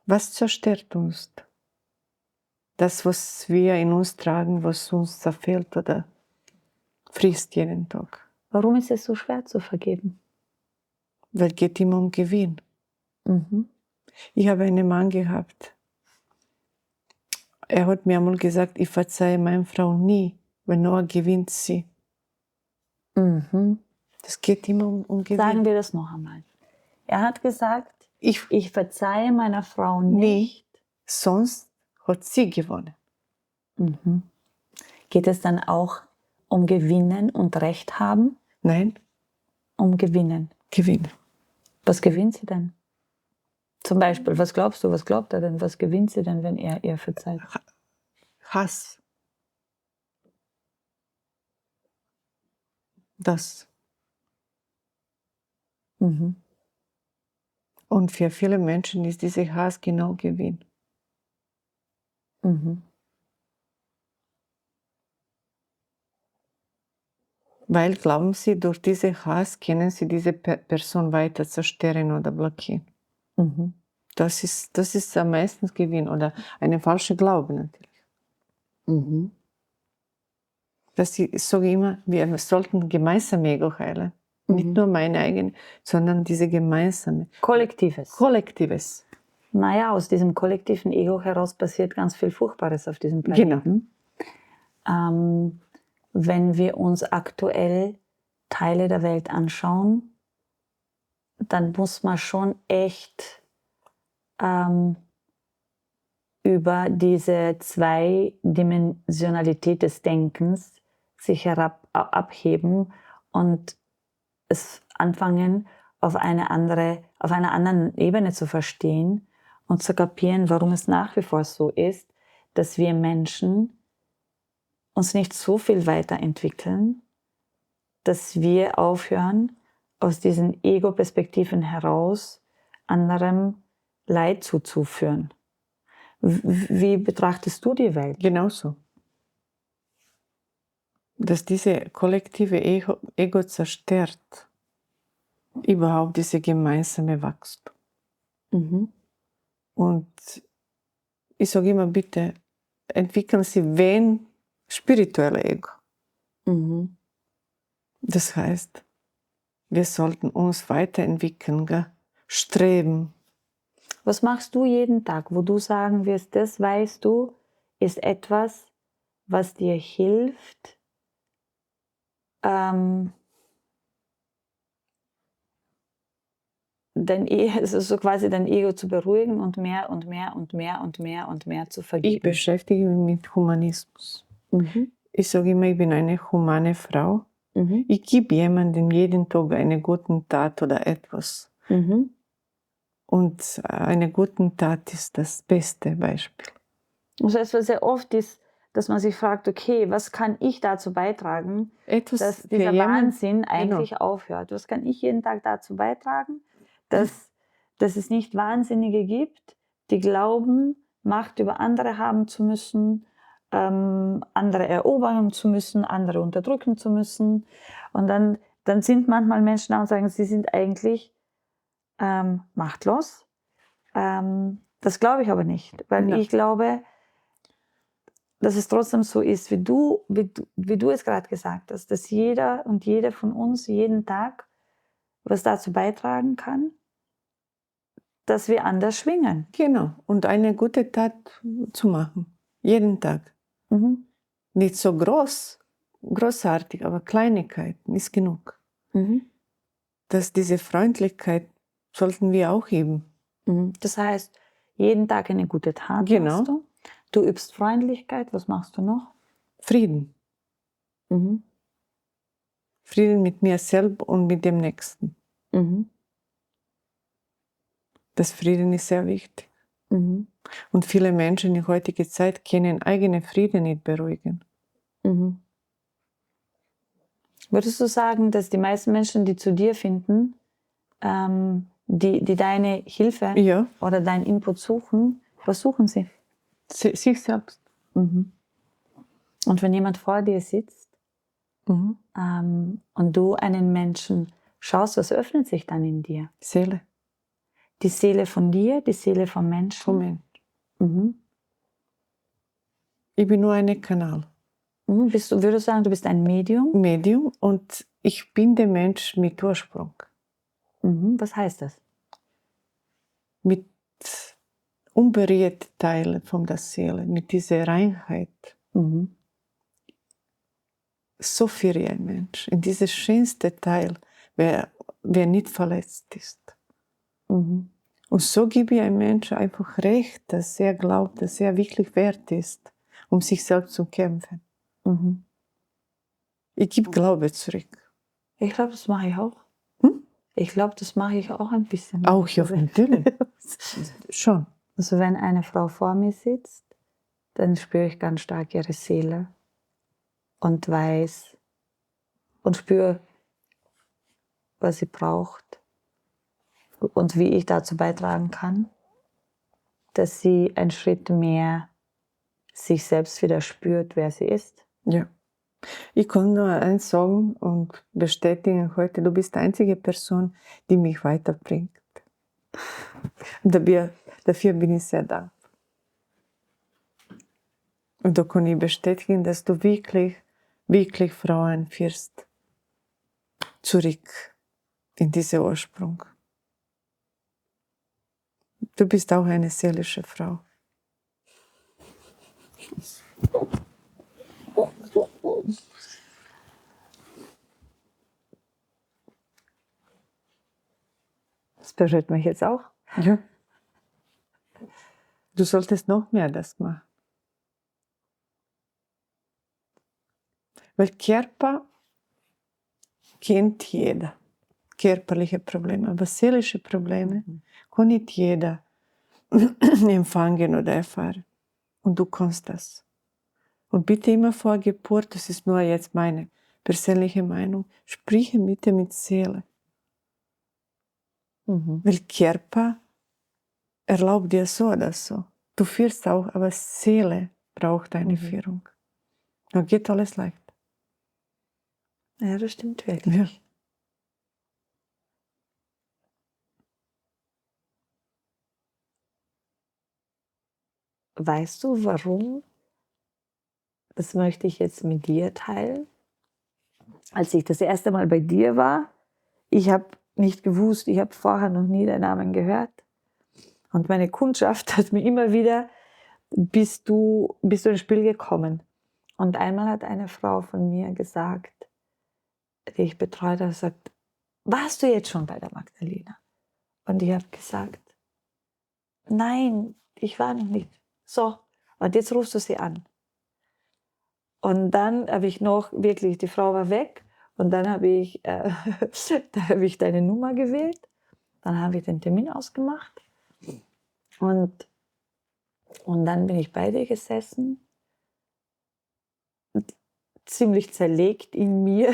Was zerstört uns? Das, was wir in uns tragen, was uns zerfällt oder frisst jeden Tag. Warum ist es so schwer zu vergeben? Weil es geht immer um Gewinn. Ich habe einen Mann gehabt. Er hat mir einmal gesagt, ich verzeihe meiner Frau nie, wenn nur gewinnt sie. Das geht immer um Gewinn. Sagen wir das noch einmal. Er hat gesagt, ich verzeihe meiner Frau nicht. Sonst hat sie gewonnen. Geht es dann auch um Gewinnen und Recht haben? Nein. Um Gewinnen. Gewinnen. Was gewinnt sie denn? Zum Beispiel, was glaubst du, was glaubt er denn? Was gewinnt sie denn, wenn er ihr verzeiht? Hass. Das. Und für viele Menschen ist dieser Hass genau Gewinn. Weil, glauben sie, durch diesen Hass können sie diese Person weiter zerstören oder blockieren. Das ist am meisten Gewinn oder eine falsche Glaube natürlich. Dass ich sage immer, wir sollten gemeinsam Ego heilen. Nicht nur meine eigene, sondern diese gemeinsame. Kollektives. Naja, aus diesem kollektiven Ego heraus passiert ganz viel Furchtbares auf diesem Planeten. Genau. Wenn wir uns aktuell Teile der Welt anschauen, dann muss man schon echt über diese Zweidimensionalität des Denkens sich abheben und es anfangen, auf einer anderen Ebene zu verstehen und zu kapieren, warum es nach wie vor so ist, dass wir Menschen uns nicht so viel weiterentwickeln, dass wir aufhören, aus diesen Ego-Perspektiven heraus anderem Leid zuzuführen. Wie betrachtest du die Welt? Genauso. Dass diese kollektive Ego zerstört überhaupt diese gemeinsame Wachstum. Und ich sage immer, bitte entwickeln Sie wen spirituelle Ego. Das heißt, wir sollten uns weiterentwickeln, gell? Streben. Was machst du jeden Tag, wo du sagen wirst, das weißt du, ist etwas, was dir hilft, so quasi dein Ego zu beruhigen und mehr und mehr und mehr und mehr und mehr zu vergeben? Ich beschäftige mich mit Humanismus. Ich sage immer, ich bin eine humane Frau. Ich gebe jemandem jeden Tag eine gute Tat oder etwas. Und eine gute Tat ist das beste Beispiel. Also es sehr oft ist, dass man sich fragt, okay, was kann ich dazu beitragen, dass dieser Wahnsinn eigentlich aufhört? Was kann ich jeden Tag dazu beitragen, dass es nicht Wahnsinnige gibt, die glauben, Macht über andere haben zu müssen, andere erobern zu müssen, andere unterdrücken zu müssen. Und dann sind manchmal Menschen da und sagen, sie sind eigentlich machtlos. Das glaube ich aber nicht, weil ich glaube, dass es trotzdem so ist, wie du es gerade gesagt hast, dass jeder und jede von uns jeden Tag was dazu beitragen kann, dass wir anders schwingen. Genau, und eine gute Tat zu machen, jeden Tag. Nicht so großartig, aber Kleinigkeiten ist genug. Dass diese Freundlichkeit sollten wir auch üben. Das heißt, jeden Tag eine gute Tat machst du. Du übst Freundlichkeit, was machst du noch? Frieden. Frieden mit mir selbst und mit dem Nächsten. Das Frieden ist sehr wichtig. Und viele Menschen in heutiger Zeit können eigenen Frieden nicht beruhigen. Würdest du sagen, dass die meisten Menschen, die zu dir finden, die deine Hilfe oder deinen Input suchen, was suchen sie? Sich selbst. Und wenn jemand vor dir sitzt und du einen Menschen schaust, was öffnet sich dann in dir? Seele. Die Seele von dir, die Seele vom Menschen? Vom Menschen. Ich bin nur ein Kanal. Würdest du sagen, du bist ein Medium? Medium, und ich bin der Mensch mit Ursprung. Was heißt das? Mit unberührten Teilen von der Seele, mit dieser Reinheit. So für ein Mensch, in diesem schönsten Teil, wer nicht verletzt ist. Und so gebe ich einem Menschen einfach recht, dass er glaubt, dass er wirklich wert ist, um sich selbst zu kämpfen. Ich gebe Glaube zurück. Ich glaube, das mache ich auch. Ich glaube, das mache ich auch ein bisschen. Auch, ja, natürlich. Schon. Also wenn eine Frau vor mir sitzt, dann spüre ich ganz stark ihre Seele und weiß und spüre, was sie braucht und wie ich dazu beitragen kann, dass sie einen Schritt mehr sich selbst wieder spürt, wer sie ist. Ja. Ich kann nur eins sagen und bestätigen heute, du bist die einzige Person, die mich weiterbringt. Dafür bin ich sehr dankbar. Und da kann ich bestätigen, dass du wirklich, wirklich Frauen führst zurück in diesen Ursprung. Du bist auch eine seelische Frau. Das berührt mich jetzt auch. Ja. Du solltest noch mehr das machen. Weil Körper kennt jeder. Körperliche Probleme, aber seelische Probleme kann nicht jeder empfangen oder erfahren. Und du kannst das. Und bitte immer vor Geburt, das ist nur jetzt meine persönliche Meinung, sprich bitte mit Seele. Weil Körper erlaubt dir so oder so. Du führst auch, aber Seele braucht eine Führung. Dann geht alles leicht. Ja, das stimmt wirklich. Ja. Weißt du, warum? Das möchte ich jetzt mit dir teilen. Als ich das erste Mal bei dir war, ich habe nicht gewusst, ich habe vorher noch nie deinen Namen gehört. Und meine Kundschaft hat mir immer wieder, bist du ins Spiel gekommen. Und einmal hat eine Frau von mir gesagt, die ich betreut habe, gesagt, warst du jetzt schon bei der Magdalena? Und ich habe gesagt, nein, ich war noch nicht. So, und jetzt rufst du sie an. Und dann habe ich noch, wirklich, die Frau war weg, und dann habe ich, da habe ich deine Nummer gewählt, dann habe ich den Termin ausgemacht und dann bin ich bei dir gesessen, ziemlich zerlegt in mir,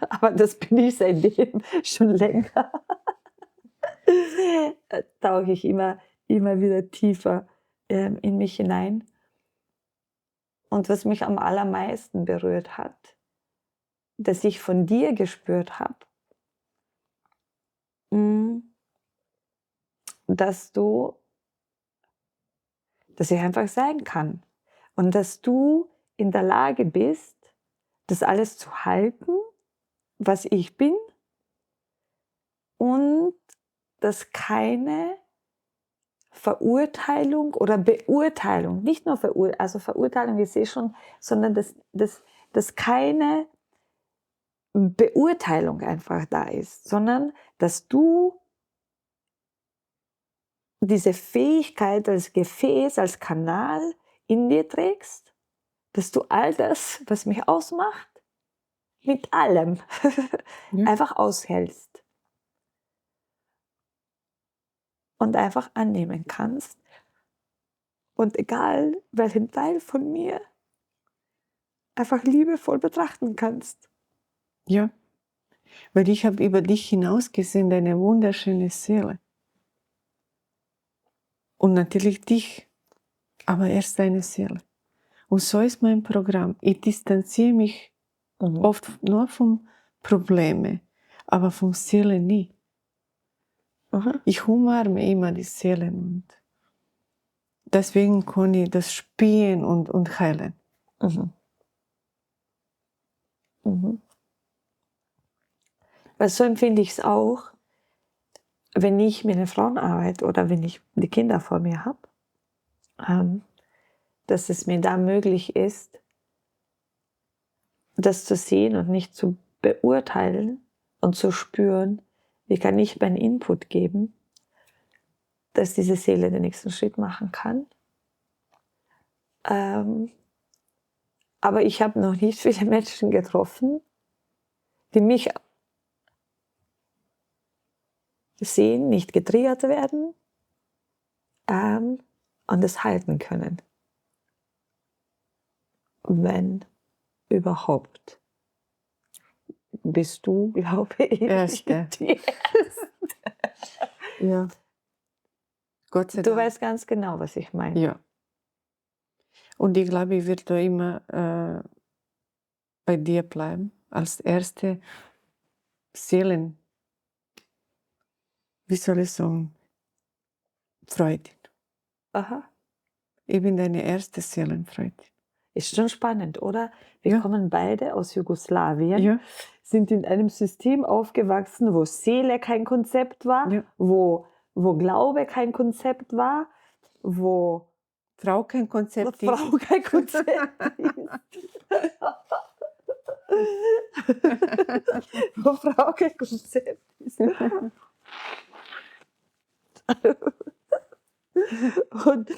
aber das bin ich seitdem schon länger, tauche ich immer wieder tiefer in mich hinein. Und was mich am allermeisten berührt hat, dass ich von dir gespürt habe, dass ich einfach sein kann und dass du in der Lage bist, das alles zu halten, was ich bin, und dass keine Verurteilung oder Beurteilung, nicht nur Verurteilung ist schon, sondern dass keine Beurteilung einfach da ist, sondern dass du diese Fähigkeit als Gefäß, als Kanal in dir trägst, dass du all das, was mich ausmacht, mit allem einfach aushältst und einfach annehmen kannst und egal welchen Teil von mir einfach liebevoll betrachten kannst. Ja, weil ich habe über dich hinausgesehen, deine wunderschöne Seele. Und natürlich dich, aber erst deine Seele. Und so ist mein Programm. Ich distanziere mich oft nur von Problemen, aber von Seele nie. Ich umarme immer die Seele und deswegen kann ich das spielen und heilen. Weil so empfinde ich es auch, wenn ich mit den Frauen arbeite oder wenn ich die Kinder vor mir habe, dass es mir da möglich ist, das zu sehen und nicht zu beurteilen und zu spüren, wie kann ich meinen Input geben, dass diese Seele den nächsten Schritt machen kann. Aber ich habe noch nicht viele Menschen getroffen, die mich sehen, nicht getriggert werden und es halten können. Wenn überhaupt. Bist du, glaube ich, Erste. die Erste. Ja. Gott sei Du Dank. weißt ganz genau, was ich meine. Ja. Und ich glaube, ich werde immer bei dir bleiben, als erste Seelen, wie soll ich sagen, Freundin. Aha. Ich bin deine erste Seelenfreundin. Ist schon spannend, oder? Wir kommen beide aus Jugoslawien, sind in einem System aufgewachsen, wo Seele kein Konzept war, wo Glaube kein Konzept war, wo Frau kein Konzept ist. Frau kein Konzept ist. Wo Frau kein Konzept ist. Und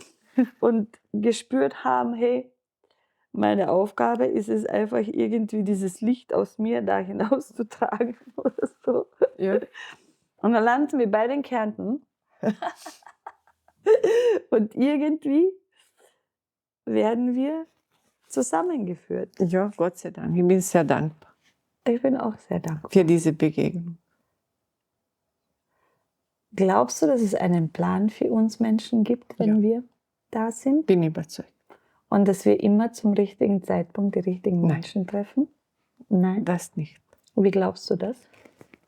und gespürt haben, hey, meine Aufgabe ist es einfach irgendwie dieses Licht aus mir da hinauszutragen oder so. Ja. Und dann landen wir bei den Kärnten und irgendwie werden wir zusammengeführt. Ja, Gott sei Dank. Ich bin sehr dankbar Ich bin auch sehr dankbar. für diese Begegnung. Glaubst du, dass es einen Plan für uns Menschen gibt, wenn wir da sind? Bin überzeugt. Und dass wir immer zum richtigen Zeitpunkt die richtigen Nein. Menschen treffen? Nein. Das nicht. Wie glaubst du das?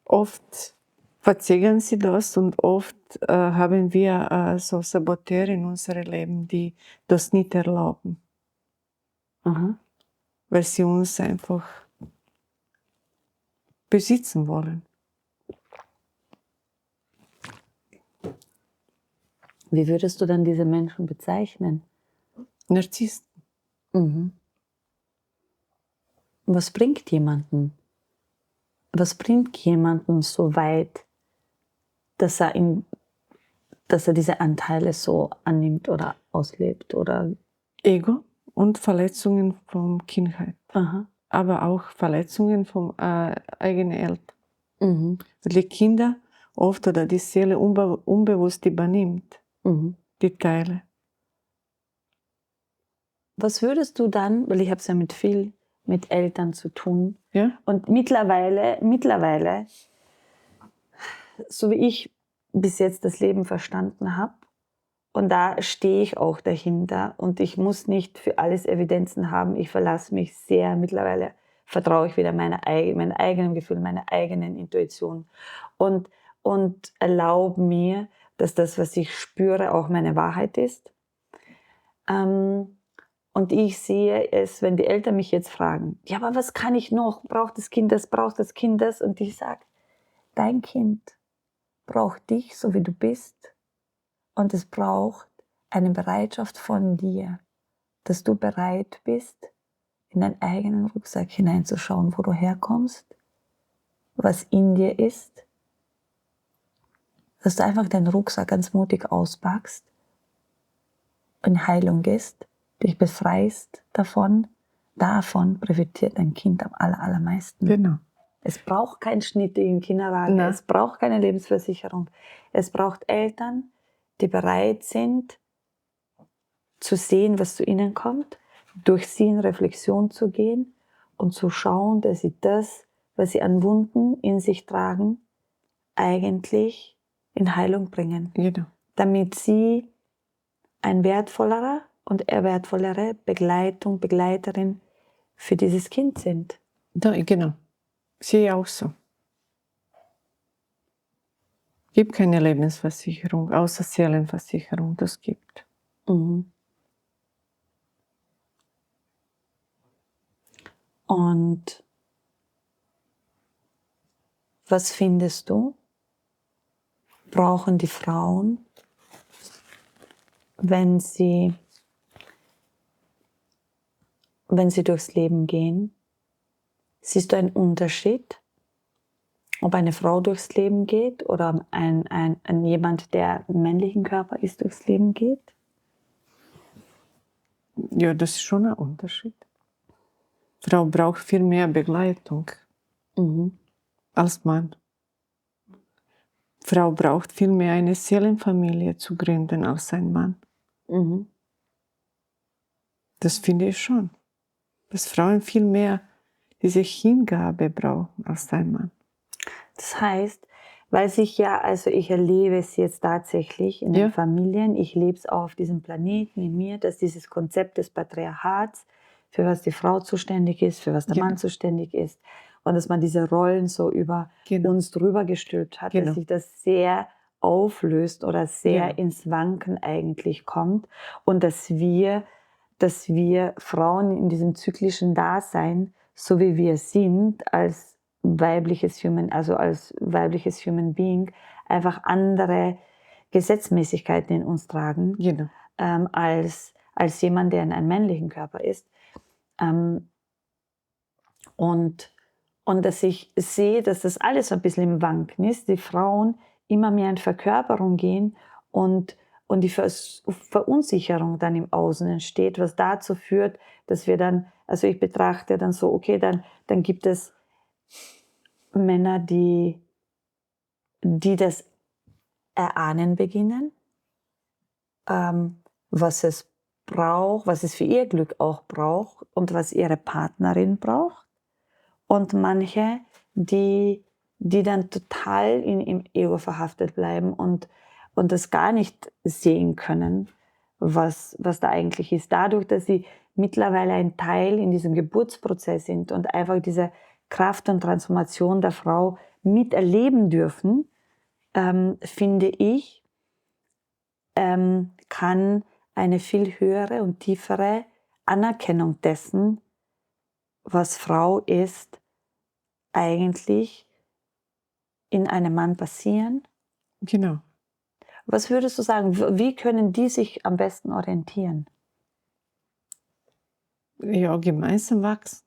Oft verzögern sie das und oft haben wir so Saboteure in unserem Leben, die das nicht erlauben, Aha. weil sie uns einfach besitzen wollen. Wie würdest du dann diese Menschen bezeichnen? Narzissten. Mhm. Was bringt jemanden so weit, dass er diese Anteile so annimmt oder auslebt? Oder? Ego und Verletzungen von Kindheit. Aha. Aber auch Verletzungen von eigenen Eltern. Mhm. Weil die Kinder oft oder die Seele unbewusst übernimmt, die Teile. Was würdest du dann, weil ich habe es ja mit Eltern zu tun, Ja? und mittlerweile, so wie ich bis jetzt das Leben verstanden habe, und da stehe ich auch dahinter und ich muss nicht für alles Evidenzen haben, ich verlasse mich sehr, mittlerweile vertraue ich wieder meinem eigenen Gefühl, meiner eigenen Intuition und erlaube mir, dass das, was ich spüre, auch meine Wahrheit ist. Und ich sehe es, wenn die Eltern mich jetzt fragen, ja, aber was kann ich noch? Braucht das Kind das? Braucht das Kind das? Und ich sage, dein Kind braucht dich, so wie du bist. Und es braucht eine Bereitschaft von dir, dass du bereit bist, in deinen eigenen Rucksack hineinzuschauen, wo du herkommst, was in dir ist. Dass du einfach deinen Rucksack ganz mutig auspackst, in Heilung gehst, dich befreist davon profitiert dein Kind am allermeisten. Genau. Es braucht keinen Schnitt im Kinderwagen, Nein. Es braucht keine Lebensversicherung. Es braucht Eltern, die bereit sind, zu sehen, was zu ihnen kommt, durch sie in Reflexion zu gehen und zu schauen, dass sie das, was sie an Wunden in sich tragen, eigentlich in Heilung bringen. Genau. Damit sie ein wertvollerer und wertvollere Begleiterin für dieses Kind sind. Da, genau. Sehe ich auch so. Gibt keine Lebensversicherung, außer Seelenversicherung, das gibt. Mhm. Und was findest du, brauchen die Frauen, wenn sie durchs Leben gehen? Siehst du einen Unterschied, ob eine Frau durchs Leben geht oder ein jemand, der im männlichen Körper ist, durchs Leben geht? Ja, das ist schon ein Unterschied. Frau braucht viel mehr Begleitung als Mann. Frau braucht viel mehr eine Seelenfamilie zu gründen als ein Mann. Das finde ich schon. Dass Frauen viel mehr diese Hingabe brauchen als ein Mann. Das heißt, weil ich erlebe es jetzt tatsächlich in den Familien, ich lebe es auch auf diesem Planeten in mir, dass dieses Konzept des Patriarchats, für was die Frau zuständig ist, für was der Mann zuständig ist, und dass man diese Rollen so über uns drüber gestülpt hat, dass sich das sehr auflöst oder sehr ins Wanken eigentlich kommt und dass wir Frauen in diesem zyklischen Dasein, so wie wir sind, als weibliches Human Being, einfach andere Gesetzmäßigkeiten in uns tragen, als jemand, der in einem männlichen Körper ist. Und dass ich sehe, dass das alles so ein bisschen im Wanken ist, die Frauen immer mehr in Verkörperung gehen und und die Verunsicherung dann im Außen entsteht, was dazu führt, dass wir dann, also ich betrachte dann so, okay, dann gibt es Männer, die das erahnen beginnen, was es braucht, was es für ihr Glück auch braucht und was ihre Partnerin braucht. Und manche, die dann total im Ego verhaftet bleiben und das gar nicht sehen können, was da eigentlich ist. Dadurch, dass sie mittlerweile ein Teil in diesem Geburtsprozess sind und einfach diese Kraft und Transformation der Frau miterleben dürfen, finde ich, kann eine viel höhere und tiefere Anerkennung dessen, was Frau ist, eigentlich in einem Mann passieren. Genau. Was würdest du sagen, wie können die sich am besten orientieren? Ja, gemeinsam wachsen.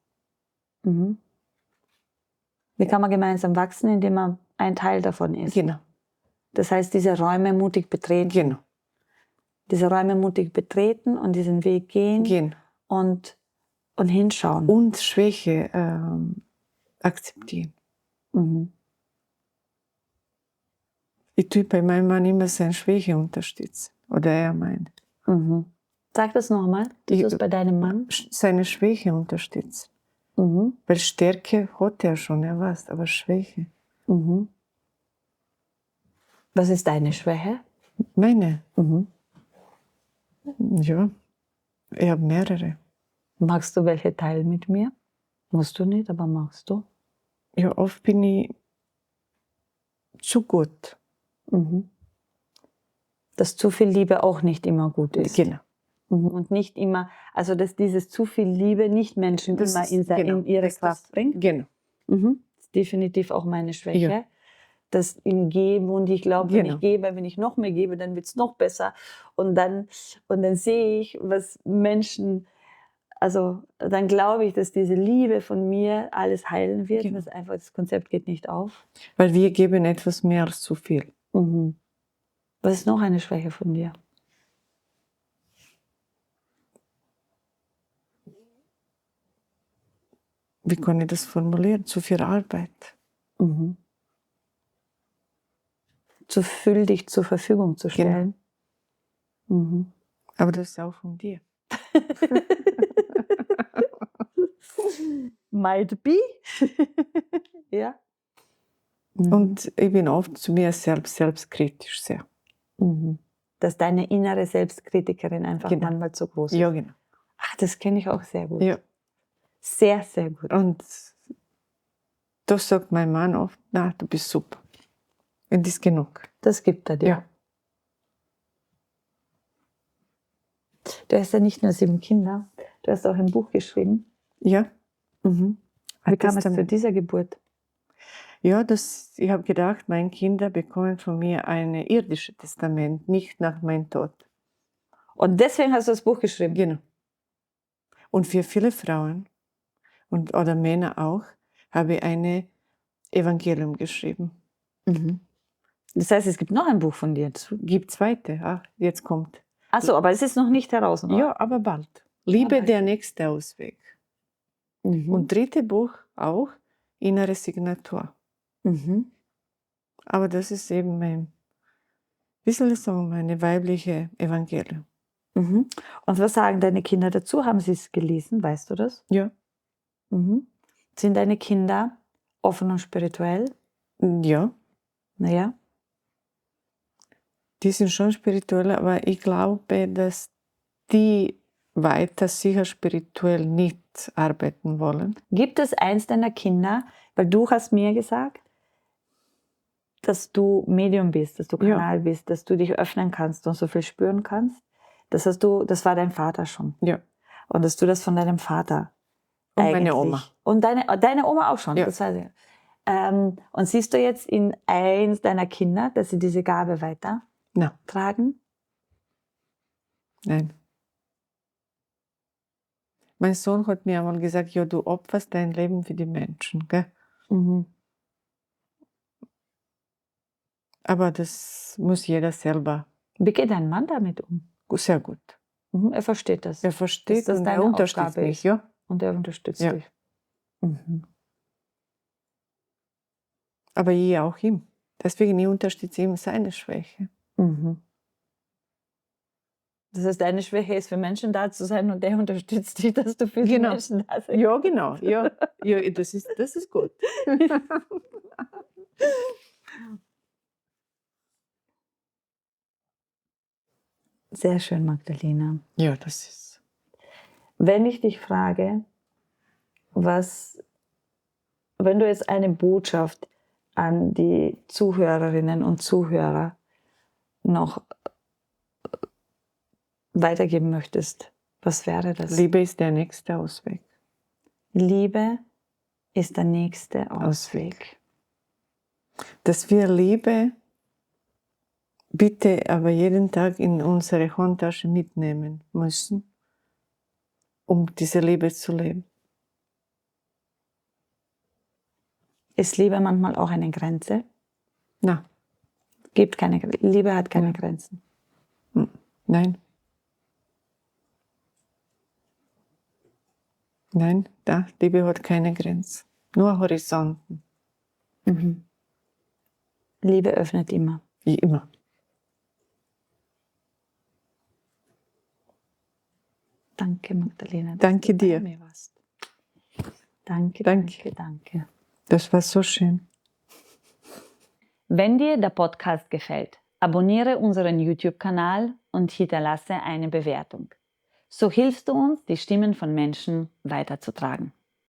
Mhm. Wie kann man gemeinsam wachsen, indem man ein Teil davon ist? Genau. Das heißt, diese Räume mutig betreten. Genau. Diese Räume mutig betreten und diesen Weg gehen und hinschauen. Und Schwäche akzeptieren. Mhm. Ich tue bei meinem Mann immer seine Schwäche unterstützen. Oder er meine. Mhm. Sag das nochmal, du es bei deinem Mann? Seine Schwäche unterstützen. Mhm. Weil Stärke hat er schon, er weiß, aber Schwäche. Mhm. Was ist deine Schwäche? Meine? Mhm. Ja, ich habe mehrere. Magst du welche teilen mit mir? Musst du nicht, aber magst du? Ja, oft bin ich zu gut. Mhm. Dass zu viel Liebe auch nicht immer gut ist. Genau. Mhm. Und nicht immer, also dass dieses zu viel Liebe nicht Menschen Das immer ist, in ihre Kraft bringt. Genau. Mhm. Das ist definitiv auch meine Schwäche. Ja. Das im Geben, und ich glaube, wenn Genau. ich gebe, wenn ich noch mehr gebe, dann wird es noch besser. Und dann sehe ich, was Menschen, also dann glaube ich, dass diese Liebe von mir alles heilen wird. Genau. Das einfach, das Konzept geht nicht auf. Weil wir geben etwas mehr als zu viel. Mhm. Was ist noch eine Schwäche von dir? Wie kann ich das formulieren? Zu viel Arbeit. Mhm. Zu füllig zur Verfügung zu stellen. Genau. Mhm. Aber das ist auch von dir. Might be. Ja. Mhm. Und ich bin oft zu mir selbstkritisch sehr. Mhm. Dass deine innere Selbstkritikerin einfach manchmal zu groß ist. Ja, genau. Ach, das kenne ich auch sehr gut. Ja. Sehr, sehr gut. Und da sagt mein Mann oft, na, du bist super. Und das ist genug. Das gibt er dir. Ja. Du hast ja nicht nur 7 Kinder, du hast auch ein Buch geschrieben. Ja. Mhm. Wie kam es zu dieser Geburt? Ja, ich habe gedacht, meine Kinder bekommen von mir ein irdisches Testament, nicht nach meinem Tod. Und deswegen hast du das Buch geschrieben? Genau. Und für viele Frauen oder Männer auch, habe ich ein Evangelium geschrieben. Mhm. Das heißt, es gibt noch ein Buch von dir. Gibt zweite, jetzt kommt. Ach so, aber es ist noch nicht heraus, oder? Ja, aber bald. Liebe, bald. der nächste Ausweg. Mhm. Und dritte Buch auch, innere Signatur. Mhm. Aber das ist eben wie soll ich sagen, meine weibliche Evangelium. Mhm. Und was sagen deine Kinder dazu? Haben sie es gelesen? Weißt du das? Ja. Mhm. Sind deine Kinder offen und spirituell? Ja, Naja. die sind schon spirituell, aber ich glaube, dass die weiter sicher spirituell nicht arbeiten wollen. Gibt es eins deiner Kinder, weil du hast mir gesagt, dass du Medium bist, dass du Kanal bist, dass du dich öffnen kannst und so viel spüren kannst. Das war dein Vater schon. Ja. Und dass du das von deinem Vater Und eigentlich. meine Oma. Und deine Oma auch schon. Ja. Das weiß ich. Und siehst du jetzt in eins deiner Kinder, dass sie diese Gabe weitertragen? Nein. Mein Sohn hat mir einmal gesagt, ja, du opferst dein Leben für die Menschen, gell? Mhm. Aber das muss jeder selber Wie geht dein Mann damit um? Sehr gut. Er versteht das. Er versteht das und deine er unterstützt Aufgabe mich, ist. ja. Und er unterstützt Ja. dich. Mhm. Aber ich auch ihm. Deswegen ich unterstütze ihm seine Schwäche. Mhm. Das heißt, deine Schwäche ist, für Menschen da zu sein und der unterstützt dich, dass du für die Menschen da sein Ja, genau. Ja, ja, das ist gut. Sehr schön, Magdalena. Ja, das ist. Wenn ich dich frage, wenn du jetzt eine Botschaft an die Zuhörerinnen und Zuhörer noch weitergeben möchtest, was wäre das? Liebe ist der nächste Ausweg. Liebe ist der nächste Ausweg. Dass wir Liebe bitte aber jeden Tag in unsere Handtasche mitnehmen müssen, um diese Liebe zu leben. Ist Liebe manchmal auch eine Grenze? Na. Liebe hat keine Grenzen. Nein. Nein, Liebe hat keine Grenzen. Nur Horizonten. Mhm. Liebe öffnet immer. Wie immer. Danke, Magdalena. Danke dir. Bei mir warst. Danke. Das war so schön. Wenn dir der Podcast gefällt, abonniere unseren YouTube-Kanal und hinterlasse eine Bewertung. So hilfst du uns, die Stimmen von Menschen weiterzutragen.